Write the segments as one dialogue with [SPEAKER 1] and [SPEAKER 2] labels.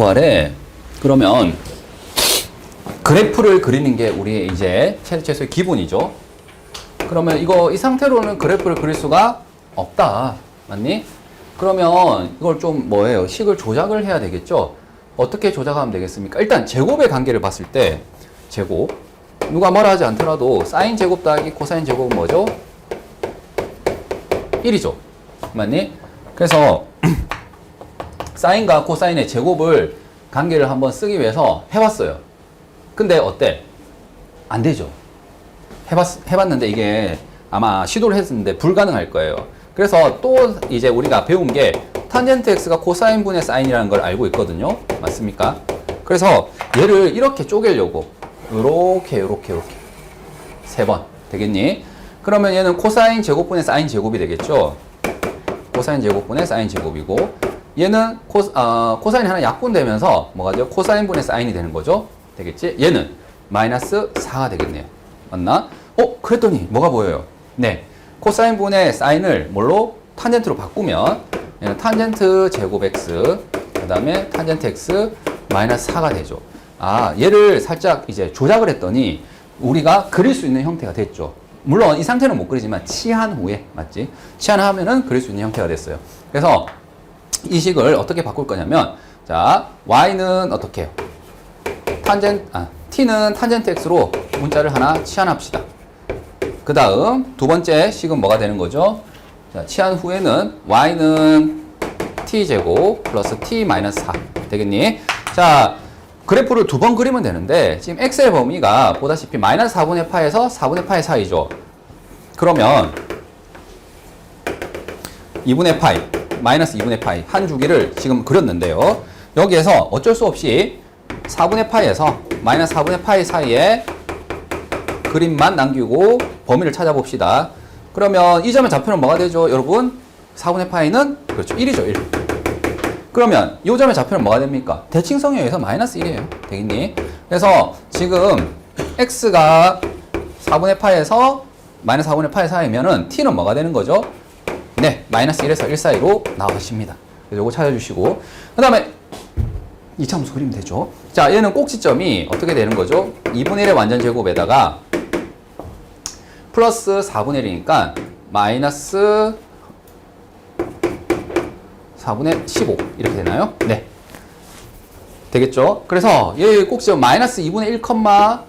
[SPEAKER 1] 아래 그러면 그래프를 그리는 게 우리의 이제 최소의 기본이죠. 그러면 이 상태로는 그래프를 그릴 수가 없다. 맞니? 그러면 이걸 좀 뭐예요? 식을 조작을 해야 되겠죠? 어떻게 조작하면 되겠습니까? 일단 제곱의 관계를 봤을 때 제곱 누가 뭐라 하지 않더라도 사인 제곱 더하기 코사인 제곱은 뭐죠? 1이죠. 맞니? 그래서 사인과 코사인의 제곱을 관계를 한번 쓰기 위해서 해봤어요. 근데 어때? 안 되죠. 해봤는데 이게 아마 시도를 했는데 불가능할 거예요. 그래서 또 이제 우리가 배운 게 탄젠트 x가 코사인 분의 사인이라는 걸 알고 있거든요. 맞습니까? 그래서 얘를 이렇게 쪼개려고 요렇게 세 번 되겠니? 그러면 얘는 코사인 제곱분의 사인 제곱이 되겠죠. 코사인 제곱분의 사인 제곱이고 얘는 코사인이 하나 약분되면서 뭐가 돼요? 코사인분의 사인이 되는 거죠. 되겠지? 얘는 마이너스 4가 되겠네요. 맞나? 그랬더니 뭐가 보여요? 네. 코사인분의 사인을 뭘로? 탄젠트로 바꾸면 얘는 탄젠트 제곱 x 그 다음에 탄젠트 x 마이너스 4가 되죠. 얘를 살짝 이제 조작을 했더니 우리가 그릴 수 있는 형태가 됐죠. 물론 이 상태는 못 그리지만 치한 후에 맞지? 치환하면은 그릴 수 있는 형태가 됐어요. 그래서 이 식을 어떻게 바꿀 거냐면 자 y는 어떻게 해요? t는 탄젠트 x로 문자를 하나 치환합시다. 그 다음 두 번째 식은 뭐가 되는 거죠? 자, 치환 후에는 y는 t제곱 플러스 t 마이너스 4 되겠니? 자 그래프를 두 번 그리면 되는데 지금 x의 범위가 보다시피 마이너스 4분의 파에서 4분의 파의 사이죠. 그러면 2분의 파이 마이너스 2분의 파이 한 주기를 지금 그렸는데요. 여기에서 어쩔 수 없이 4분의 파이에서 마이너스 4분의 파이 사이에 그림만 남기고 범위를 찾아봅시다. 그러면 이 점의 좌표는 뭐가 되죠? 여러분 4분의 파이는 그렇죠 1이죠 1. 그러면 이 점의 좌표는 뭐가 됩니까? 대칭성에 의해서 마이너스 1이에요. 되겠니? 그래서 지금 x가 4분의 파이에서 마이너스 4분의 파이 사이면은 t는 뭐가 되는 거죠? 네, 마이너스 1에서 1 사이로 나와십니다. 그래서 이거 찾아주시고 그 다음에 2차 함수 그리면 되죠. 자, 얘는 꼭지점이 어떻게 되는 거죠? 2분의 1의 완전 제곱에다가 플러스 4분의 1이니까 마이너스 4분의 15 이렇게 되나요? 네. 되겠죠? 그래서 얘 꼭지점 마이너스 2분의 1,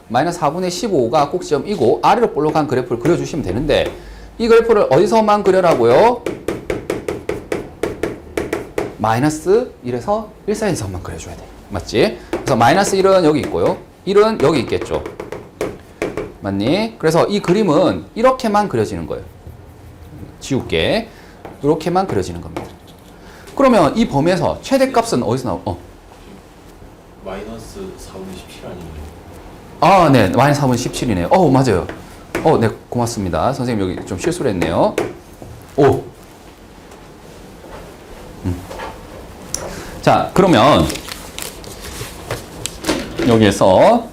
[SPEAKER 1] 마이너스 4분의 15가 꼭지점이고 아래로 볼록한 그래프를 그려주시면 되는데 이 그래프를 어디서만 그려라고요? 마이너스 1에서 1 사이에서만 그려줘야 돼. 맞지? 그래서 마이너스 1은 여기 있고요. 1은 여기 있겠죠. 맞니? 그래서 이 그림은 이렇게만 그려지는 거예요. 지울게. 이렇게만 그려지는 겁니다. 그러면 이 범위에서 최대값은 어디서 나오?
[SPEAKER 2] 마이너스 4분의 17 아니에요?
[SPEAKER 1] 네. 마이너스 4분의 17이네요. 맞아요. 네. 고맙습니다. 선생님 여기 좀 실수를 했네요. 자, 그러면 여기에서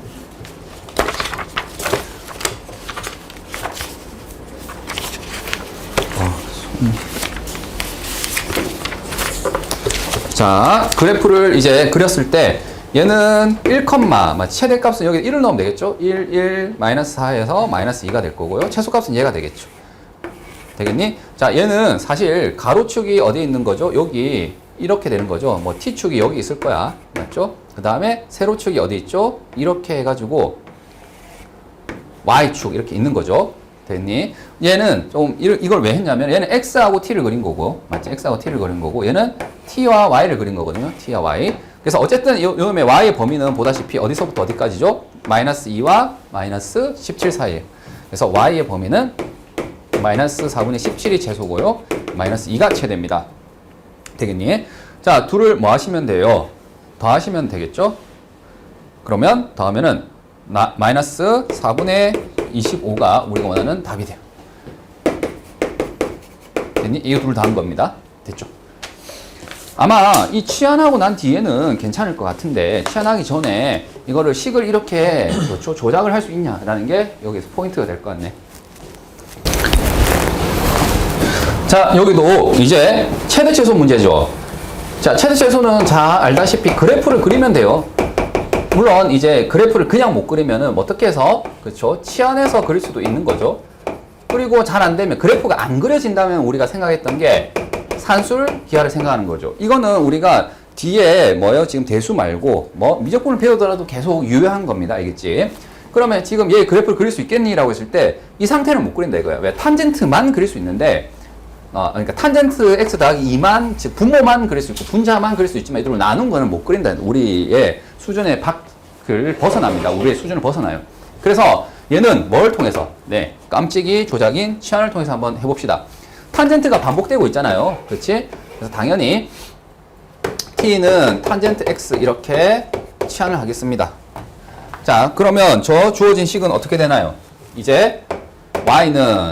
[SPEAKER 1] 자, 그래프를 이제 그렸을 때 얘는 1, 최대값은 여기 1을 넣으면 되겠죠? 1, 1, 마이너스 4에서 마이너스 2가 될 거고요. 최소값은 얘가 되겠죠. 되겠니? 자, 얘는 사실 가로축이 어디에 있는 거죠? 여기 이렇게 되는 거죠. 뭐 t축이 여기 있을 거야. 맞죠? 그 다음에 세로축이 어디 있죠? 이렇게 해가지고 y축 이렇게 있는 거죠. 됐니? 얘는 좀 이걸 왜 했냐면 얘는 x하고 t를 그린 거고 맞지? x하고 t를 그린 거고 얘는 t와 y를 그린 거거든요. t와 y. 그래서 어쨌든 요즘에 y의 범위는 보다시피 어디서부터 어디까지죠? 마이너스 2와 마이너스 17 사이에요. 그래서 y의 범위는 마이너스 4분의 17이 최소고요. 마이너스 2가 최대입니다. 되겠니? 자, 둘을 뭐 하시면 돼요? 더하시면 되겠죠? 그러면 더하면은 마이너스 4분의 25가 우리가 원하는 답이 돼요. 됐니? 이거 둘 더한 겁니다. 됐죠? 아마 이 치환하고 난 뒤에는 괜찮을 것 같은데 치환하기 전에 이거를 식을 이렇게 그렇죠? 조작을 할 수 있냐라는 게 여기서 포인트가 될 것 같네. 자, 여기도 이제 최대 최소 문제죠. 자, 최대 최소는 잘 알다시피 그래프를 그리면 돼요. 물론 이제 그래프를 그냥 못 그리면은 어떻게 해서 그렇죠? 치환해서 그릴 수도 있는 거죠. 그리고 잘 안 되면 그래프가 안 그려진다면 우리가 생각했던 게 산술 기하를 생각하는 거죠. 이거는 우리가 뒤에 뭐요? 지금 대수 말고 뭐 미적분을 배우더라도 계속 유효한 겁니다. 알겠지? 그러면 지금 얘 그래프를 그릴 수 있겠니? 라고 했을 때 이 상태는 못 그린다 이거야. 왜? 탄젠트만 그릴 수 있는데 그러니까 탄젠트 x 더하기 2만, 즉 분모만 그릴 수 있고 분자만 그릴 수 있지만 이들로 나눈 거는 못 그린다. 우리의 수준의 밖을 벗어납니다. 우리의 수준을 벗어나요. 그래서 얘는 뭘 통해서? 네, 깜찍이 조작인 치환을 통해서 한번 해봅시다. 탄젠트가 반복되고 있잖아요. 그렇지? 그래서 당연히 t는 탄젠트 x 이렇게 치환을 하겠습니다. 자, 그러면 저 주어진 식은 어떻게 되나요? 이제 y는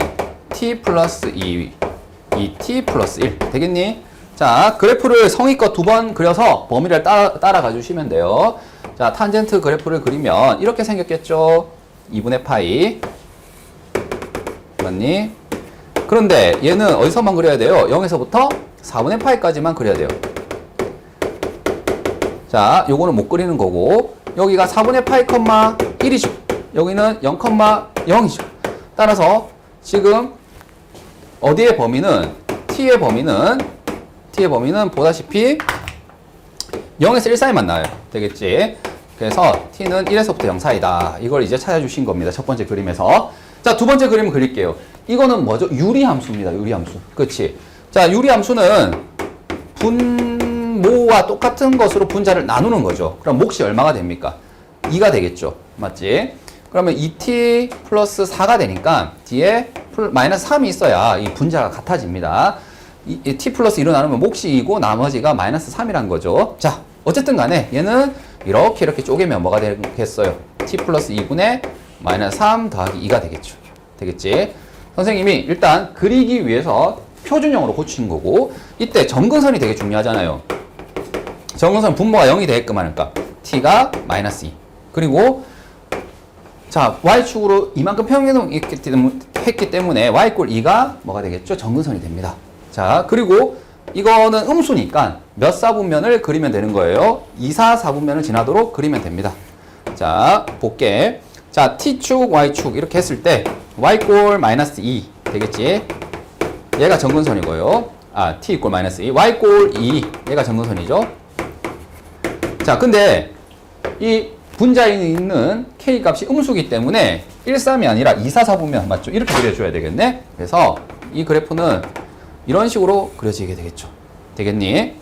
[SPEAKER 1] t 플러스 2t 플러스 1 되겠니? 자, 그래프를 성의껏 두 번 그려서 범위를 따라가 주시면 돼요. 자, 탄젠트 그래프를 그리면 이렇게 생겼겠죠? 2분의 파이 맞니? 그런데 얘는 어디서만 그려야 돼요? 0에서부터 4분의 파이까지만 그려야 돼요. 자, 요거는 못 그리는 거고 여기가 4분의 파이, 1이죠. 여기는 0,0이죠. 따라서 지금 어디의 범위는 t의 범위는 보다시피 0에서 1 사이만 나와요. 되겠지? 그래서 t는 1에서부터 0 사이다. 이걸 이제 찾아주신 겁니다. 첫 번째 그림에서. 자, 두 번째 그림을 그릴게요. 이거는 뭐죠? 유리함수입니다. 유리함수. 그렇지? 자, 유리함수는 분모와 똑같은 것으로 분자를 나누는 거죠. 그럼 몫이 얼마가 됩니까? 2가 되겠죠. 맞지? 그러면 2t 플러스 4가 되니까 뒤에 마이너스 3이 있어야 이 분자가 같아집니다. 이 t 플러스 2로 나누면 몫이 2고 나머지가 마이너스 3이란 거죠. 자, 어쨌든 간에 얘는 이렇게 쪼개면 뭐가 되겠어요? t 플러스 2분의 마이너스 3 더하기 2가 되겠죠. 되겠지? 선생님이 일단 그리기 위해서 표준형으로 고친 거고 이때 점근선이 되게 중요하잖아요. 점근선 분모가 0이 되게끔 하니까 t가 마이너스 2 그리고 자, y축으로 이만큼 평행했기 때문에 y 꼴 2가 뭐가 되겠죠? 점근선이 됩니다. 자, 그리고 이거는 음수니까 몇 사분면을 그리면 되는 거예요? 2, 4, 4분면을 지나도록 그리면 됩니다. 자, 볼게. 자, t축, y축 이렇게 했을 때 y 꼴 마이너스 2 되겠지? 얘가 점근선이고요. t 이꼴 마이너스 2, y 꼴 2 얘가 점근선이죠. 자, 근데 이 분자에 있는 k 값이 음수기 때문에 1, 3이 아니라 2, 4, 4분면 맞죠? 이렇게 그려줘야 되겠네. 그래서 이 그래프는 이런 식으로 그려지게 되겠죠. 되겠니?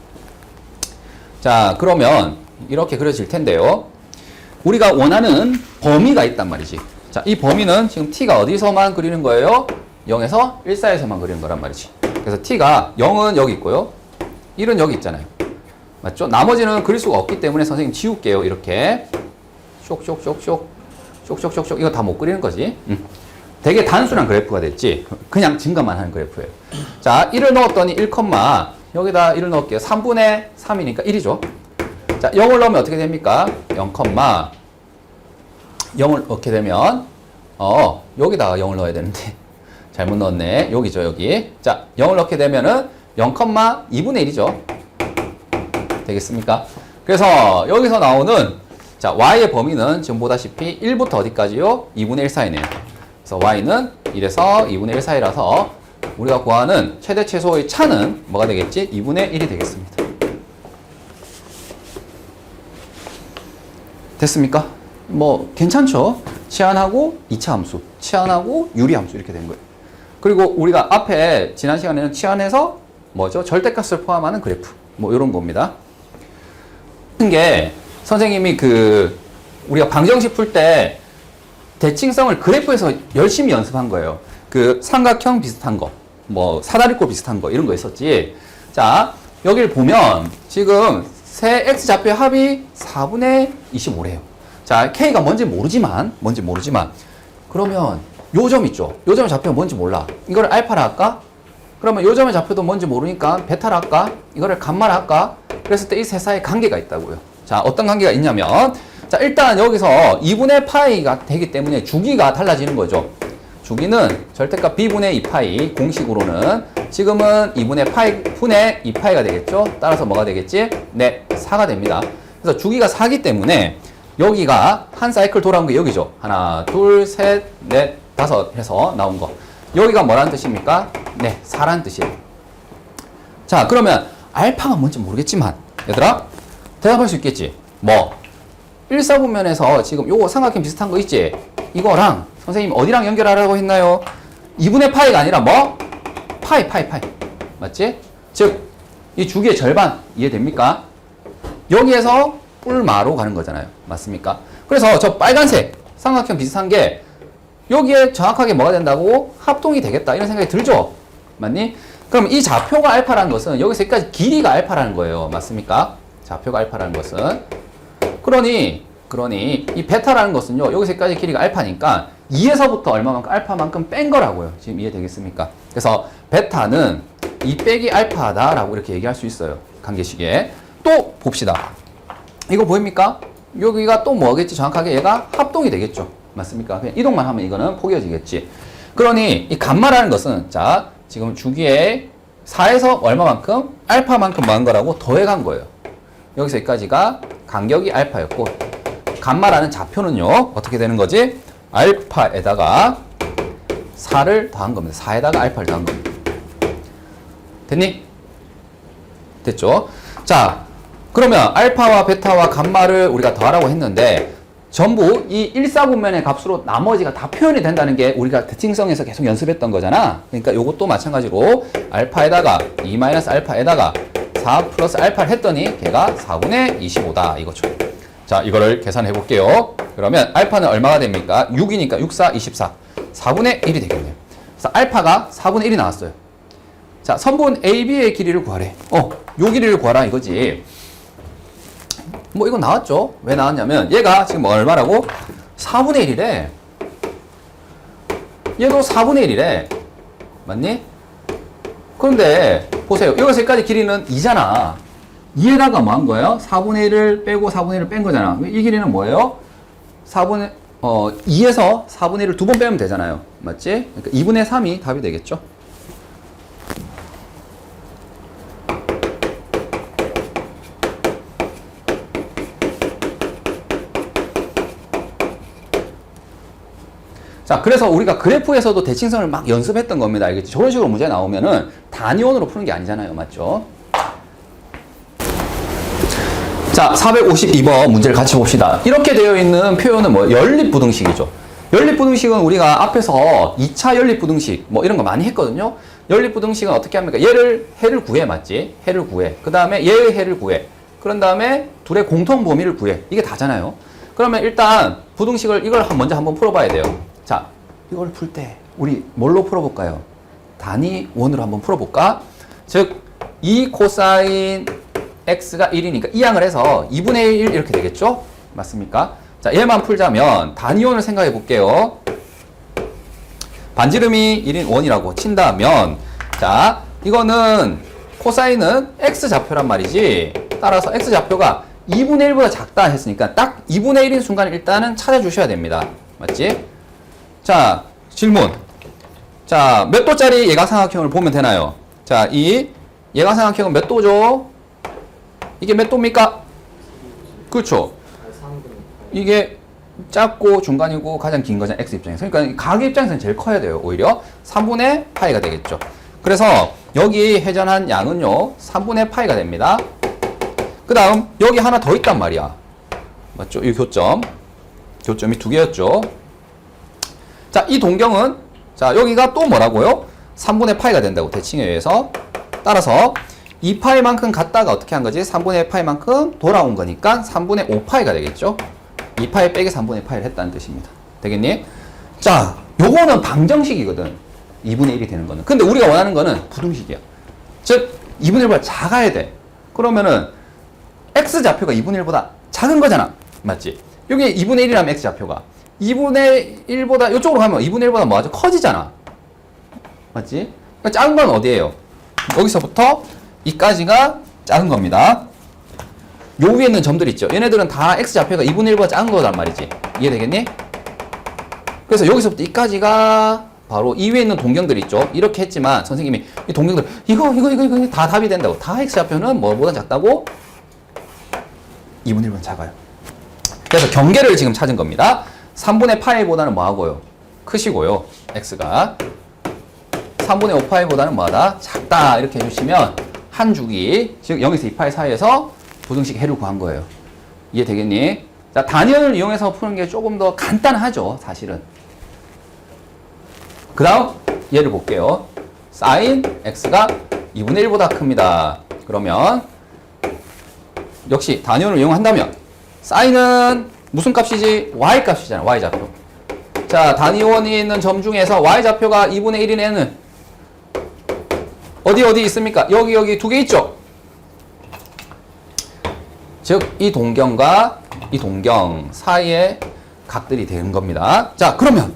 [SPEAKER 1] 자, 그러면 이렇게 그려질 텐데요. 우리가 원하는 범위가 있단 말이지. 자, 이 범위는 지금 t가 어디서만 그리는 거예요? 0에서 1 사이에서만 그리는 거란 말이지. 그래서 t가 0은 여기 있고요. 1은 여기 있잖아요. 맞죠? 나머지는 그릴 수가 없기 때문에 선생님 지울게요. 이렇게. 쇽 이거 다 못 그리는 거지. 되게 단순한 그래프가 됐지. 그냥 증가만 하는 그래프예요. 자, 1을 넣었더니 1, 여기다 1을 넣을게요. 3분의 3이니까 1이죠. 자, 0을 넣으면 어떻게 됩니까? 0, 0을 넣게 되면 여기다가 0을 넣어야 되는데 잘못 넣었네. 여기죠, 여기. 자, 0을 넣게 되면은 0,2분의 1이죠. 되겠습니까? 그래서 여기서 나오는 자, y의 범위는 지금 보다시피 1부터 어디까지요? 2분의 1 사이네요. 그래서 y는 1에서 2분의 1 사이라서 우리가 구하는 최대 최소의 차는 뭐가 되겠지? 2분의 1이 되겠습니다. 됐습니까? 뭐 괜찮죠? 치환하고 2차 함수, 치환하고 유리 함수 이렇게 된 거예요. 그리고 우리가 앞에 지난 시간에는 치환해서 뭐죠? 절대값을 포함하는 그래프 뭐 이런 겁니다. 게 선생님이 우리가 방정식 풀 때 대칭성을 그래프에서 열심히 연습한 거예요. 삼각형 비슷한 거, 뭐 사다리꼴 비슷한 거 이런 거 있었지. 자, 여기를 보면 지금 세 x 좌표의 합이 4분의 25래요. 자, k가 뭔지 모르지만 그러면 요 점 있죠. 요 점의 좌표가 뭔지 몰라. 이거를 알파라 할까? 그러면 요 점의 좌표도 뭔지 모르니까 베타라 할까? 이거를 감마라 할까? 그랬을 때 이 세 사이에 관계가 있다고요. 자, 어떤 관계가 있냐면 자, 일단 여기서 2분의 파이가 되기 때문에 주기가 달라지는 거죠. 주기는 절대값 b분의 2파이 공식으로는 지금은 2분의 파이, 분의 2파이가 되겠죠? 따라서 뭐가 되겠지? 네, 4가 됩니다. 그래서 주기가 4기 때문에 여기가 한 사이클 돌아온 게 여기죠. 하나, 둘, 셋, 넷, 다섯 해서 나온 거. 여기가 뭐라는 뜻입니까? 네, 4라는 뜻이에요. 자, 그러면 알파가 뭔지 모르겠지만 얘들아 대답할 수 있겠지. 뭐 1사분면에서 지금 요거 삼각형 비슷한 거 있지? 이거랑 선생님이 어디랑 연결하라고 했나요? 2분의 파이가 아니라 뭐? 파이. 맞지? 즉, 이 주기의 절반 이해됩니까? 여기에서 뿔마로 가는 거잖아요. 맞습니까? 그래서 저 빨간색 삼각형 비슷한 게 여기에 정확하게 뭐가 된다고? 합동이 되겠다. 이런 생각이 들죠? 맞니? 그럼 이 좌표가 알파라는 것은 여기서 여기까지 길이가 알파라는 거예요. 맞습니까? 좌표가 알파라는 것은. 그러니 이 베타라는 것은요. 여기서 여기까지 길이가 알파니까 2에서부터 얼마만큼 알파만큼 뺀 거라고요. 지금 이해되겠습니까? 그래서 베타는 2 빼기 알파다라고 이렇게 얘기할 수 있어요. 관계식에. 또 봅시다. 이거 보입니까? 여기가 또 뭐겠지? 정확하게 얘가 합동이 되겠죠. 맞습니까? 그냥 이동만 하면 이거는 포개어지겠지. 그러니 이 감마라는 것은 자 지금 주기에 4에서 얼마만큼? 알파만큼 뭐한 거라고 더해간 거예요. 여기서 여기까지가 간격이 알파였고 감마라는 좌표는요. 어떻게 되는 거지? 알파에다가 4를 더한 겁니다. 4에다가 알파를 더한 겁니다. 됐니? 됐죠? 자, 그러면 알파와 베타와 감마를 우리가 더하라고 했는데 전부 이 1사분면의 값으로 나머지가 다 표현이 된다는 게 우리가 대칭성에서 계속 연습했던 거잖아. 그러니까 이것도 마찬가지로 알파에다가 2-알파에다가 4 플러스 알파를 했더니 걔가 4분의 25다 이거죠. 자, 이거를 계산해 볼게요. 그러면 알파는 얼마가 됩니까? 6이니까 6, 4, 24. 4분의 1이 되겠네요. 그래서 알파가 4분의 1이 나왔어요. 자, 선분 AB의 길이를 구하래. 요 길이를 구하라 이거지. 뭐 이거 나왔죠? 왜 나왔냐면 얘가 지금 얼마라고? 4분의 1이래. 얘도 4분의 1이래. 맞니? 그런데 보세요. 여기서 여기까지 길이는 2잖아. 2에다가 뭐 한 거예요? 4분의 1을 빼고 4분의 1을 뺀 거잖아. 이 길이는 뭐예요? 2에서 4분의 1을 두 번 빼면 되잖아요. 맞지? 그러니까 2분의 3이 답이 되겠죠? 자, 그래서 우리가 그래프에서도 대칭성을 막 연습했던 겁니다. 알겠지? 저런 식으로 문제 나오면은 단위원으로 푸는 게 아니잖아요. 맞죠? 자, 452번 문제를 같이 봅시다. 이렇게 되어 있는 표현은 뭐 연립부등식이죠. 연립부등식은 우리가 앞에서 2차 연립부등식 뭐 이런 거 많이 했거든요. 연립부등식은 어떻게 합니까? 해를 구해. 맞지? 해를 구해. 그 다음에 얘의 해를 구해. 그런 다음에 둘의 공통 범위를 구해. 이게 다잖아요. 그러면 일단 부등식을 이걸 먼저 한번 풀어봐야 돼요. 자, 이걸 풀 때 우리 뭘로 풀어볼까요? 단위원으로 한번 풀어볼까? 즉, 2 코사인 x가 1이니까 이항을 해서 2분의 1 이렇게 되겠죠? 맞습니까? 자, 얘만 풀자면 단위원을 생각해 볼게요. 반지름이 1인 원이라고 친다면 자, 이거는 코사인은 x좌표란 말이지. 따라서 x좌표가 2분의 1보다 작다 했으니까 딱 2분의 1인 순간 일단은 찾아주셔야 됩니다. 맞지? 자, 질문. 자, 몇 도짜리 예각삼각형을 보면 되나요? 자, 이 예각삼각형은 몇 도죠? 이게 몇 도입니까? 그렇죠. 이게 작고 중간이고 가장 긴 거잖아요. x 입장에서. 그러니까 각 입장에서는 제일 커야 돼요. 오히려 3분의 파이가 되겠죠. 그래서 여기 회전한 양은요 3분의 파이가 됩니다. 그 다음 여기 하나 더 있단 말이야. 맞죠? 이 교점이 두 개였죠. 자, 이 동경은 자 여기가 또 뭐라고요? 3분의 파이가 된다고 대칭에 의해서. 따라서 2파이만큼 갔다가 어떻게 한 거지? 3분의 파이만큼 돌아온 거니까 3분의 5파이가 되겠죠? 2파이 빼기 3분의 파이를 했다는 뜻입니다. 되겠니? 자, 요거는 방정식이거든. 2분의 1이 되는 거는. 근데 우리가 원하는 거는 부등식이야. 즉, 2분의 1보다 작아야 돼. 그러면은 x좌표가 2분의 1보다 작은 거잖아. 맞지? 여기 2분의 1이라면 x좌표가 2분의 1보다 이쪽으로 가면 2분의 1보다 뭐하죠? 커지잖아. 맞지? 그러니까 작은 건 어디예요? 여기서부터 이까지가 작은 겁니다. 요 위에 있는 점들 있죠. 얘네들은 다 x좌표가 2분의 1보다 작은 거란 말이지. 이해되겠니? 그래서 여기서부터 이까지가 바로 이 위에 있는 동경들 있죠. 이렇게 했지만 선생님이 이 동경들 이거 다 답이 된다고. 다 x좌표는 뭐보다 작다고? 2분의 1보다 작아요. 그래서 경계를 지금 찾은 겁니다. 3분의 파이보다는 뭐하고요? 크시고요. x가 3분의 5파이보다는 뭐하다? 작다. 이렇게 해주시면 한 주기, 즉 0에서 2파이 사이에서 부등식 해를 구한 거예요. 이해되겠니? 자, 단위원을 이용해서 푸는 게 조금 더 간단하죠, 사실은. 그 다음 얘를 볼게요. sin x가 2분의 1보다 큽니다. 그러면 역시 단위원을 이용한다면 sin은 무슨 값이지? y 값이잖아, y좌표. 자, 단위원이 있는 점 중에서 y좌표가 2분의 1인 애는 어디 있습니까? 여기 두 개 있죠? 즉, 이 동경과 이 동경 사이의 각들이 되는 겁니다. 자, 그러면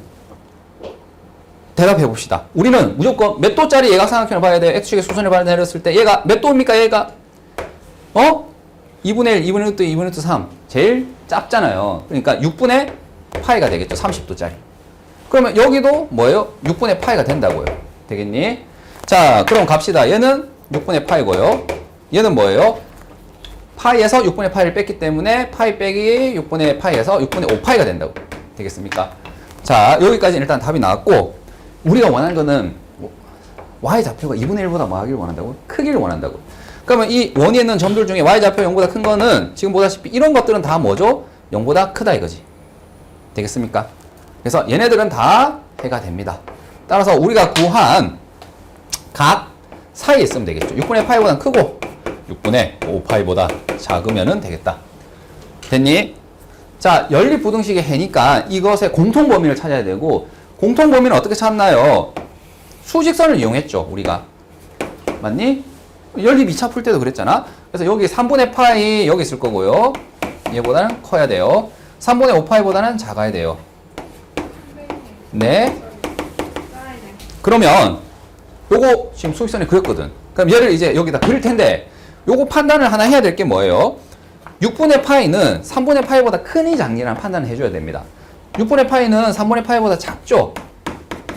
[SPEAKER 1] 대답해 봅시다. 우리는 무조건 몇 도짜리 예각삼각형을 봐야 돼요. x축의 수선을 내렸을 때 얘가 몇 도입니까? 얘가 2분의 1, 2분의 루트 2, 2분의 루트 3 제일 작잖아요. 그러니까 6분의 파이가 되겠죠. 30도짜리. 그러면 여기도 뭐예요? 6분의 파이가 된다고요. 되겠니? 자, 그럼 갑시다. 얘는 6분의 파이고요. 얘는 뭐예요? 파이에서 6분의 파이를 뺐기 때문에 파이 빼기 6분의 파이에서 6분의 5파이가 된다고. 되겠습니까? 자, 여기까지는 일단 답이 나왔고, 우리가 원하는 거는 y좌표가 2분의 1보다 뭐 하기를 원한다고? 크기를 원한다고. 그러면 이 원위에 있는 점들 중에 y좌표 0보다 큰 거는 지금 보다시피 이런 것들은 다 뭐죠? 0보다 크다 이거지. 되겠습니까? 그래서 얘네들은 다 해가 됩니다. 따라서 우리가 구한 각 사이에 있으면 되겠죠. 6분의 파이보다 크고 6분의 5파이보다 작으면 되겠다. 됐니? 자, 연립부등식의 해니까 이것의 공통범위를 찾아야 되고, 공통범위는 어떻게 찾나요? 수직선을 이용했죠, 우리가. 맞니? 연립 2차 풀 때도 그랬잖아. 그래서 여기 3분의 파이 여기 있을 거고요. 얘보다는 커야 돼요. 3분의 5파이보다는 작아야 돼요. 네. 그러면 요거 지금 수직선에 그렸거든. 그럼 얘를 이제 여기다 그릴 텐데, 요거 판단을 하나 해야 될 게 뭐예요? 6분의 파이는 3분의 파이보다 크니 작니라는 판단을 해줘야 됩니다. 6분의 파이는 3분의 파이보다 작죠?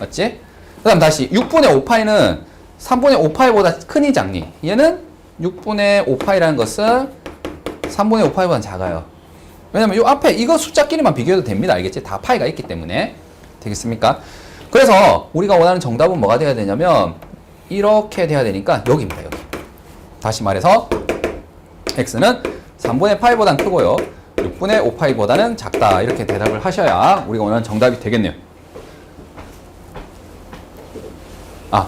[SPEAKER 1] 맞지? 그 다음 다시 6분의 5파이는 3분의 5파이보다 크니 작니? 얘는 6분의 5파이라는 것은 3분의 5파이보다 작아요. 왜냐면 요 앞에 이거 숫자끼리만 비교해도 됩니다. 알겠지? 다 파이가 있기 때문에. 되겠습니까? 그래서 우리가 원하는 정답은 뭐가 돼야 되냐면 이렇게 돼야 되니까 여기입니다. 여기. 다시 말해서 x는 3분의 파이보다는 크고요. 6분의 5파이보다는 작다. 이렇게 대답을 하셔야 우리가 원하는 정답이 되겠네요. 아,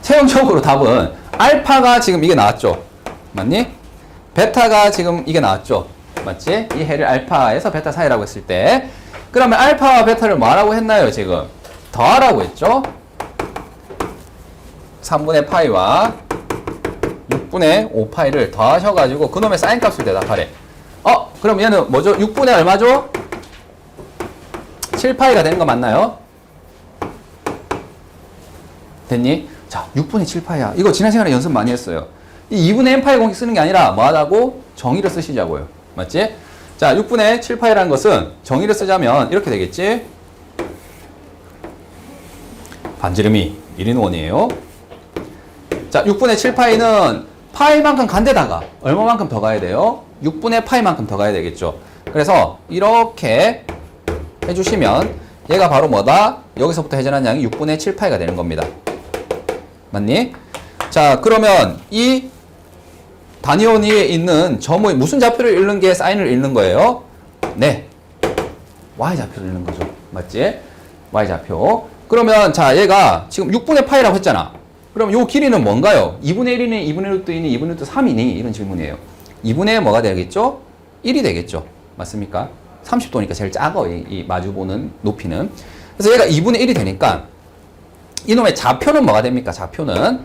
[SPEAKER 1] 최종적으로 답은 알파가 지금 이게 나왔죠. 맞니? 베타가 지금 이게 나왔죠. 맞지? 이 해를 알파에서 베타 사이라고 했을 때, 그러면 알파와 베타를 뭐하라고 했나요? 지금 더하라고 했죠. 3분의 파이와 6분의 5파이를 더하셔가지고 그놈의 사인 값을 대답하래. 그럼 얘는 뭐죠? 6분의 얼마죠? 7파이가 되는 거 맞나요? 됐니? 자, 6분의 7파이야. 이거 지난 시간에 연습 많이 했어요. 이 2분의 n파이 공식 쓰는 게 아니라 뭐 하다고? 정의를 쓰시자고요. 맞지? 자, 6분의 7파이라는 것은 정의를 쓰자면 이렇게 되겠지? 반지름이 1인 원이에요. 자, 6분의 7파이는 파이만큼 간 데다가 얼마만큼 더 가야 돼요? 6분의 파이만큼 더 가야 되겠죠. 그래서 이렇게 해주시면 얘가 바로 뭐다? 여기서부터 해전한 양이 6분의 7파이가 되는 겁니다. 맞니? 자, 그러면 이 단위원 위에 있는 점의 무슨 좌표를 읽는 게 사인을 읽는 거예요? 네. y좌표를 읽는 거죠. 맞지? y좌표. 그러면 자, 얘가 지금 6분의 파이라고 했잖아. 그럼 요 길이는 뭔가요? 2분의 1이니, 2분의 루트 2니, 2분의 루트 3이니? 이런 질문이에요. 2분의 뭐가 되겠죠? 1이 되겠죠. 맞습니까? 30도니까 제일 작아, 이 마주보는 높이는. 그래서 얘가 2분의 1이 되니까 이놈의 좌표는 뭐가 됩니까? 좌표는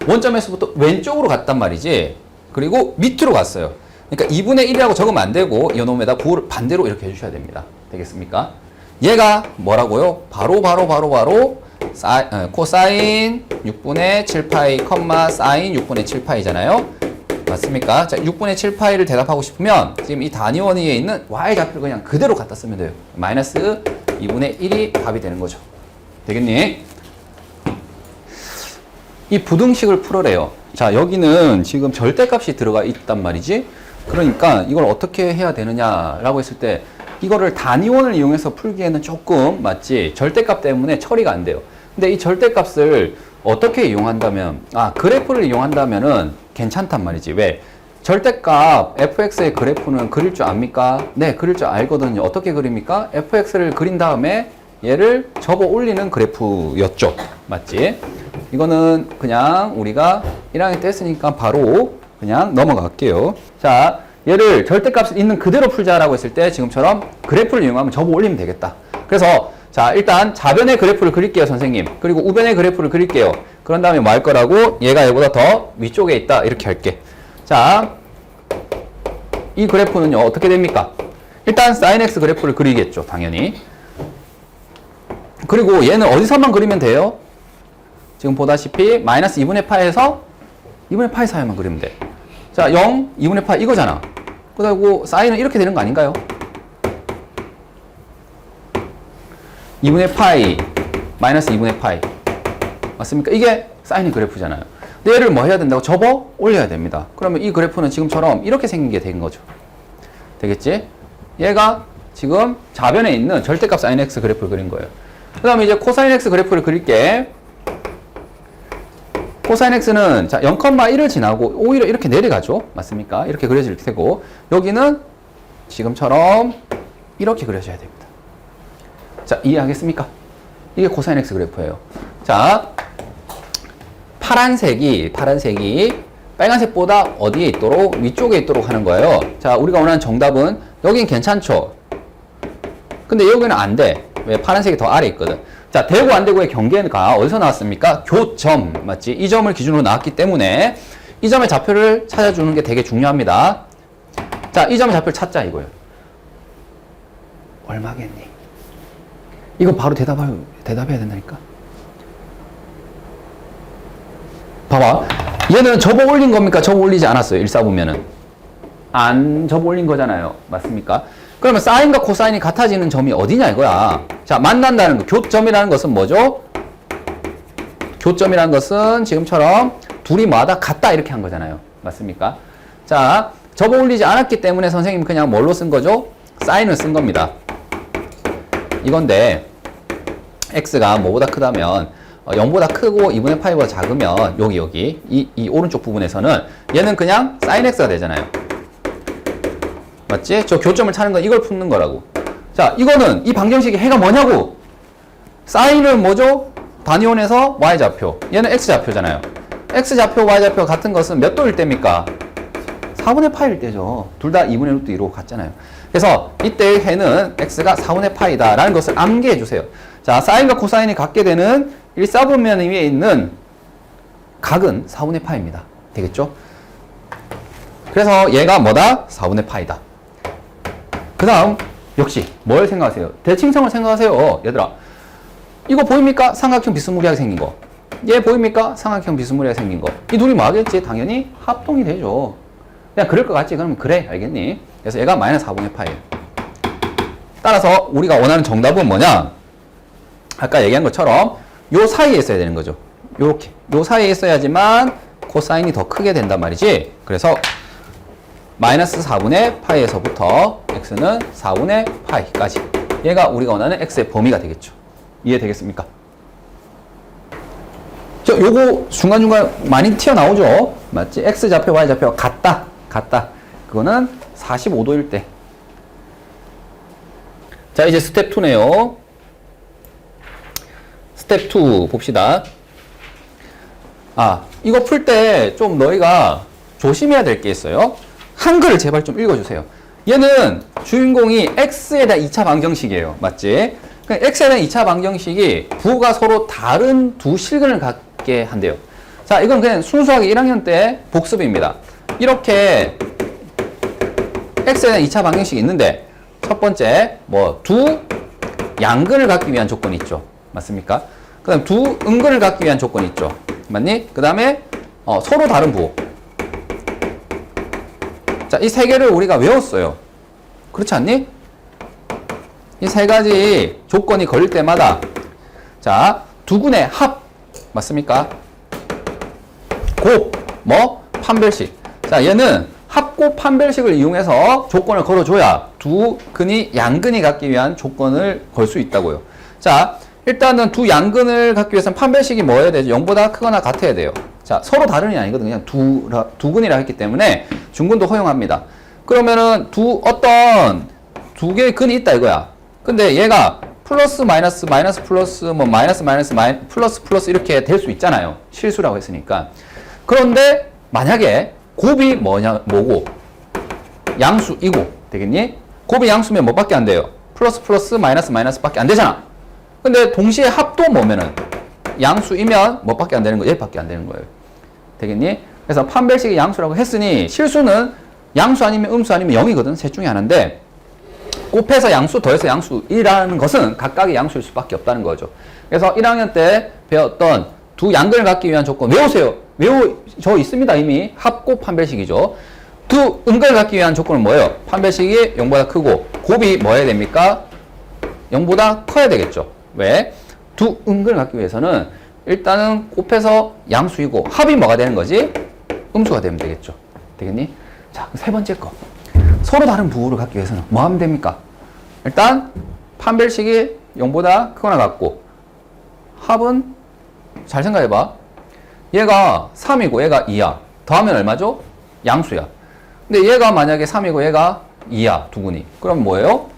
[SPEAKER 1] 원점에서부터 왼쪽으로 갔단 말이지. 그리고 밑으로 갔어요. 그러니까 2분의 1이라고 적으면 안 되고 이놈에다 9를 반대로 이렇게 해주셔야 됩니다. 되겠습니까? 얘가 뭐라고요? 바로 코사인 6분의 7파이, 사인 6분의 7파이잖아요. 맞습니까? 자, 6분의 7파이를 대답하고 싶으면 지금 이 단위원 위에 있는 y좌표를 그냥 그대로 갖다 쓰면 돼요. 마이너스 2분의 1이 답이 되는 거죠. 되겠니? 이 부등식을 풀어래요. 자, 여기는 지금 절대값이 들어가 있단 말이지. 그러니까 이걸 어떻게 해야 되느냐라고 했을 때 이거를 단위원을 이용해서 풀기에는 조금 맞지? 절대값 때문에 처리가 안 돼요. 근데 이 절대값을 어떻게 이용한다면, 그래프를 이용한다면은 괜찮단 말이지. 왜? 절대값 fx의 그래프는 그릴 줄 압니까? 네, 그릴 줄 알거든요. 어떻게 그립니까? fx를 그린 다음에 얘를 접어 올리는 그래프였죠. 맞지? 이거는 그냥 우리가 1학년 때 했으니까 바로 그냥 넘어갈게요. 자, 얘를 절대값을 있는 그대로 풀자라고 했을 때 지금처럼 그래프를 이용하면 접어 올리면 되겠다. 그래서 자, 일단 좌변의 그래프를 그릴게요, 선생님. 그리고 우변의 그래프를 그릴게요. 그런 다음에 뭐 할 거라고? 얘가 얘보다 더 위쪽에 있다. 이렇게 할게. 자, 이 그래프는요, 어떻게 됩니까? 일단 sin x 그래프를 그리겠죠, 당연히. 그리고 얘는 어디서만 그리면 돼요? 지금 보다시피 마이너스 2분의 파에서 2분의 파이 사이만 그리면 돼. 자, 0, 2분의 파이 이거잖아. 그리고 사인은 이렇게 되는 거 아닌가요? 2분의 파이 마이너스 2분의 파이 맞습니까? 이게 사인의 그래프잖아요. 근데 얘를 뭐 해야 된다고? 접어 올려야 됩니다. 그러면 이 그래프는 지금처럼 이렇게 생긴 게 된 거죠. 되겠지? 얘가 지금 좌변에 있는 절대값 sin x 그래프를 그린 거예요. 그 다음에 이제 코사인 x 그래프를 그릴게. 코사인 x는 자 0,1을 지나고 오히려 이렇게 내려가죠. 맞습니까? 이렇게 그려질 테고 여기는 지금처럼 이렇게 그려져야 됩니다. 자, 이해하겠습니까? 이게 코사인 x 그래프예요. 자, 파란색이 빨간색보다 어디에 있도록? 위쪽에 있도록 하는 거예요. 자, 우리가 원하는 정답은 여긴 괜찮죠? 근데 여기는 안 돼. 왜? 파란색이 더 아래 있거든. 자, 되고 안 되고의 경계가 어디서 나왔습니까? 교점, 맞지? 이 점을 기준으로 나왔기 때문에 이 점의 좌표를 찾아주는 게 되게 중요합니다. 자, 이 점의 좌표를 찾자 이거예요. 얼마겠니? 이거 바로 대답해야 된다니까. 봐봐. 얘는 접어 올린 겁니까? 접어 올리지 않았어요. 1사 보면은. 안 접어 올린 거잖아요. 맞습니까? 그러면 사인과 코사인이 같아지는 점이 어디냐 이거야. 자, 만난다는 거. 교점이라는 것은 뭐죠? 교점이라는 것은 지금처럼 둘이 뭐하다 같다 이렇게 한 거잖아요. 맞습니까? 자, 접어 올리지 않았기 때문에 선생님 그냥 뭘로 쓴 거죠? 사인을 쓴 겁니다. 이건데 x가 뭐보다 크다면 0보다 크고 2분의 파이보다 작으면 여기 이 오른쪽 부분에서는 얘는 그냥 sin x가 되잖아요. 맞지? 저 교점을 찾는 건 이걸 푸는 거라고. 자, 이거는 이 방정식의 해가 뭐냐고. sin은 뭐죠? 단위원에서 y좌표. 얘는 x좌표잖아요. x좌표, y좌표 같은 것은 몇 도일 때입니까? 4분의 파이일 때죠. 둘 다 2분의 루트 2로 같잖아요. 그래서 이때의 해는 x가 4분의 파이다 라는 것을 암기해 주세요. 자, 사인과 코사인이 같게 되는 1사분면 위에 있는 각은 4분의 파이입니다. 되겠죠? 그래서 얘가 뭐다? 4분의 파이다. 그 다음 역시 뭘 생각하세요? 대칭성을 생각하세요. 얘들아, 이거 보입니까? 삼각형 비스무리하게 생긴 거. 얘 보입니까? 삼각형 비스무리하게 생긴 거. 이 둘이 뭐 하겠지? 당연히 합동이 되죠. 그냥 그럴 것 같지? 그러면 그래, 알겠니? 그래서 얘가 마이너스 4분의 파이예요. 따라서 우리가 원하는 정답은 뭐냐? 아까 얘기한 것처럼 요 사이에 있어야 되는 거죠. 요렇게 요 사이에 있어야지만 코사인이 더 크게 된단 말이지. 그래서 마이너스 4분의 파이에서부터 x는 4분의 파이까지, 얘가 우리가 원하는 x의 범위가 되겠죠. 이해되겠습니까? 요거 중간중간 많이 튀어나오죠. 맞지? x좌표, y좌표가 같다. 그거는 45도일 때. 자, 이제 스텝 2네요. 스텝 2 봅시다. 이거 풀 때 좀 너희가 조심해야 될 게 있어요. 한글을 제발 좀 읽어주세요. 얘는 주인공이 x에 대한 2차 방정식이에요. 맞지? x에 대한 2차 방정식이 부호가 서로 다른 두 실근을 갖게 한대요. 자, 이건 그냥 순수하게 1학년 때 복습입니다. 이렇게 x에 대한 2차 방정식이 있는데 첫 번째 두 양근을 갖기 위한 조건이 있죠. 맞습니까? 그 다음 두 음근을 갖기 위한 조건이 있죠. 맞니? 그 다음에 서로 다른 부호. 자, 이 세 개를 우리가 외웠어요. 그렇지 않니? 이 세 가지 조건이 걸릴 때마다 자, 두근의 합 맞습니까? 곱, 뭐? 판별식. 자, 얘는 합곱 판별식을 이용해서 조건을 걸어줘야 두 근이 양근이 갖기 위한 조건을 걸 수 있다고요. 자, 일단은 두 양근을 갖기 위해서는 판별식이 뭐여야 되죠? 0보다 크거나 같아야 돼요. 자, 서로 다른이 아니거든요. 그냥 두 근이라 했기 때문에 중근도 허용합니다. 그러면은 어떤 두 개의 근이 있다 이거야. 근데 얘가 플러스 마이너스 마이너스 플러스 뭐 마이너스 마이너스 플러스 플러스 이렇게 될 수 있잖아요. 실수라고 했으니까. 그런데 만약에 곱이 뭐고 양수이고 되겠니? 곱이 양수면 뭐밖에 안 돼요? 플러스 플러스 마이너스 마이너스밖에 안 되잖아. 근데 동시에 합도 뭐면은 양수이면 뭐밖에 안 되는 거? 얘밖에 안 되는 거예요. 되겠니? 그래서 판별식이 양수라고 했으니 실수는 양수 아니면 음수 아니면 0이거든. 셋 중에 하나인데 곱해서 양수 더해서 양수이라는 것은 각각의 양수일 수밖에 없다는 거죠. 그래서 1학년 때 배웠던 두 양근을 갖기 위한 조건 외우세요. 저 있습니다. 이미 합곱 판별식이죠. 두 음근을 갖기 위한 조건은 뭐예요? 판별식이 0보다 크고 곱이 뭐 해야 됩니까? 0보다 커야 되겠죠. 왜? 두 음근을 갖기 위해서는 일단은 곱해서 양수이고 합이 뭐가 되는 거지? 음수가 되면 되겠죠. 되겠니? 자, 세 번째 거. 서로 다른 부호를 갖기 위해서는 뭐 하면 됩니까? 일단 판별식이 0보다 크거나 같고 합은 잘 생각해봐. 얘가 3이고 얘가 2야. 더하면 얼마죠? 양수야. 근데 얘가 만약에 3이고 얘가 2야. 두근이. 그럼 뭐예요?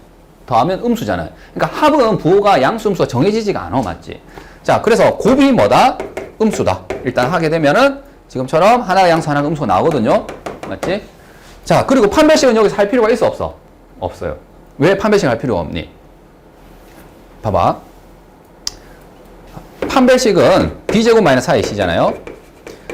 [SPEAKER 1] 더하면 음수잖아요. 그러니까 합은 부호가 양수, 음수가 정해지지가 않아. 맞지? 자, 그래서 곱이 뭐다? 음수다. 일단 하게 되면은 지금처럼 하나가 양수, 하나가 음수가 나오거든요. 맞지? 자, 그리고 판별식은 여기서 할 필요가 있어, 없어? 없어요. 왜 판별식 할 필요가 없니? 봐봐. 판별식은 b제곱 마이너스 4ac잖아요.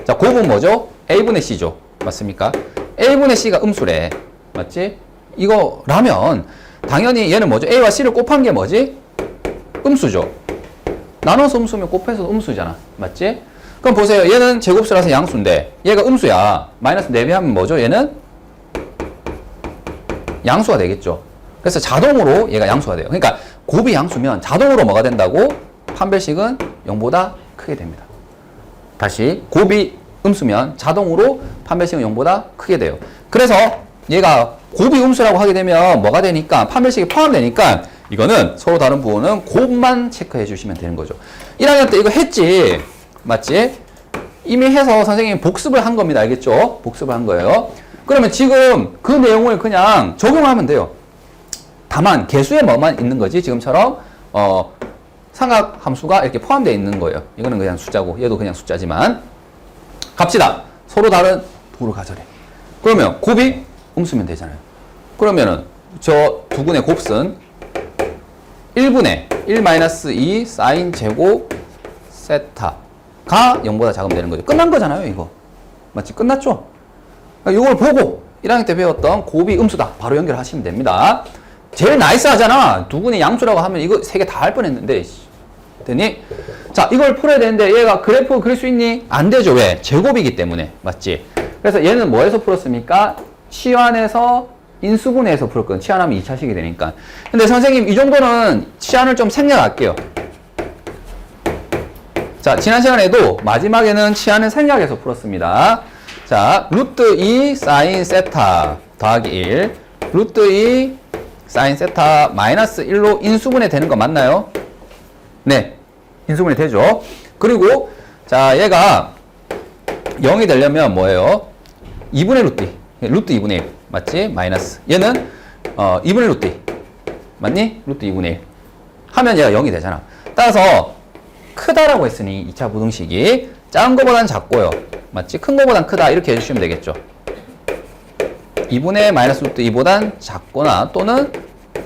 [SPEAKER 1] 자, 곱은 뭐죠? a분의 c죠. 맞습니까? a분의 c가 음수래. 맞지? 이거라면 당연히 얘는 뭐죠? a와 c를 곱한 게 뭐지? 음수죠. 나눠서 음수면 곱해서 음수잖아. 맞지? 그럼 보세요. 얘는 제곱수라서 양수인데 얘가 음수야. 마이너스 4배 하면 뭐죠? 얘는 양수가 되겠죠. 그래서 자동으로 얘가 양수가 돼요. 그러니까 곱이 양수면 자동으로 뭐가 된다고? 판별식은 0보다 크게 됩니다. 다시 곱이 음수면 자동으로 판별식은 0보다 크게 돼요. 그래서 얘가 곱이 음수라고 하게 되면 뭐가 되니까 판별식이 포함되니까 이거는 서로 다른 부호는 곱만 체크해 주시면 되는 거죠. 1학년 때 이거 했지? 맞지? 이미 해서 선생님이 복습을 한 겁니다. 알겠죠? 복습을 한 거예요. 그러면 지금 그 내용을 그냥 적용하면 돼요. 다만 개수에 뭐만 있는 거지? 지금처럼 삼각 함수가 이렇게 포함되어 있는 거예요. 이거는 그냥 숫자고 얘도 그냥 숫자지만 갑시다. 서로 다른 부호를 가져래. 그러면 곱이 음수면 되잖아요. 그러면은 저 두근의 곱은 1분의 1-2 사인 제곱 세타가 0보다 작으면 되는 거죠. 끝난 거잖아요, 이거. 맞지? 끝났죠? 이걸 보고 1학년 때 배웠던 곱이 음수다. 바로 연결하시면 됩니다. 제일 나이스 하잖아. 두근이 양수라고 하면 이거 세 개 다 할 뻔했는데. 됐니? 자, 이걸 풀어야 되는데 얘가 그래프 그릴 수 있니? 안 되죠. 왜? 제곱이기 때문에. 맞지? 그래서 얘는 뭐에서 풀었습니까? 치환에서 인수분해에서 풀었거든. 치환하면 2차식이 되니까. 근데 선생님 이 정도는 치환을 좀 생략할게요. 자, 지난 시간에도 마지막에는 치환을 생략해서 풀었습니다. 자, 루트 2 사인 세타 더하기 1 루트 2 사인 세타 마이너스 1로 인수분해 되는 거 맞나요? 네, 인수분해 되죠. 그리고 자, 얘가 0이 되려면 뭐예요? 2분의 루트 2 루트 2분의 1 맞지? 마이너스 얘는 2분의 루트 2 맞니? 루트 2분의 1 하면 얘가 0이 되잖아. 따라서 크다라고 했으니 2차 부등식이 작은 거보단 작고요. 맞지? 큰 거보단 크다 이렇게 해주시면 되겠죠. 2분의 마이너스 루트 2보단 작거나 또는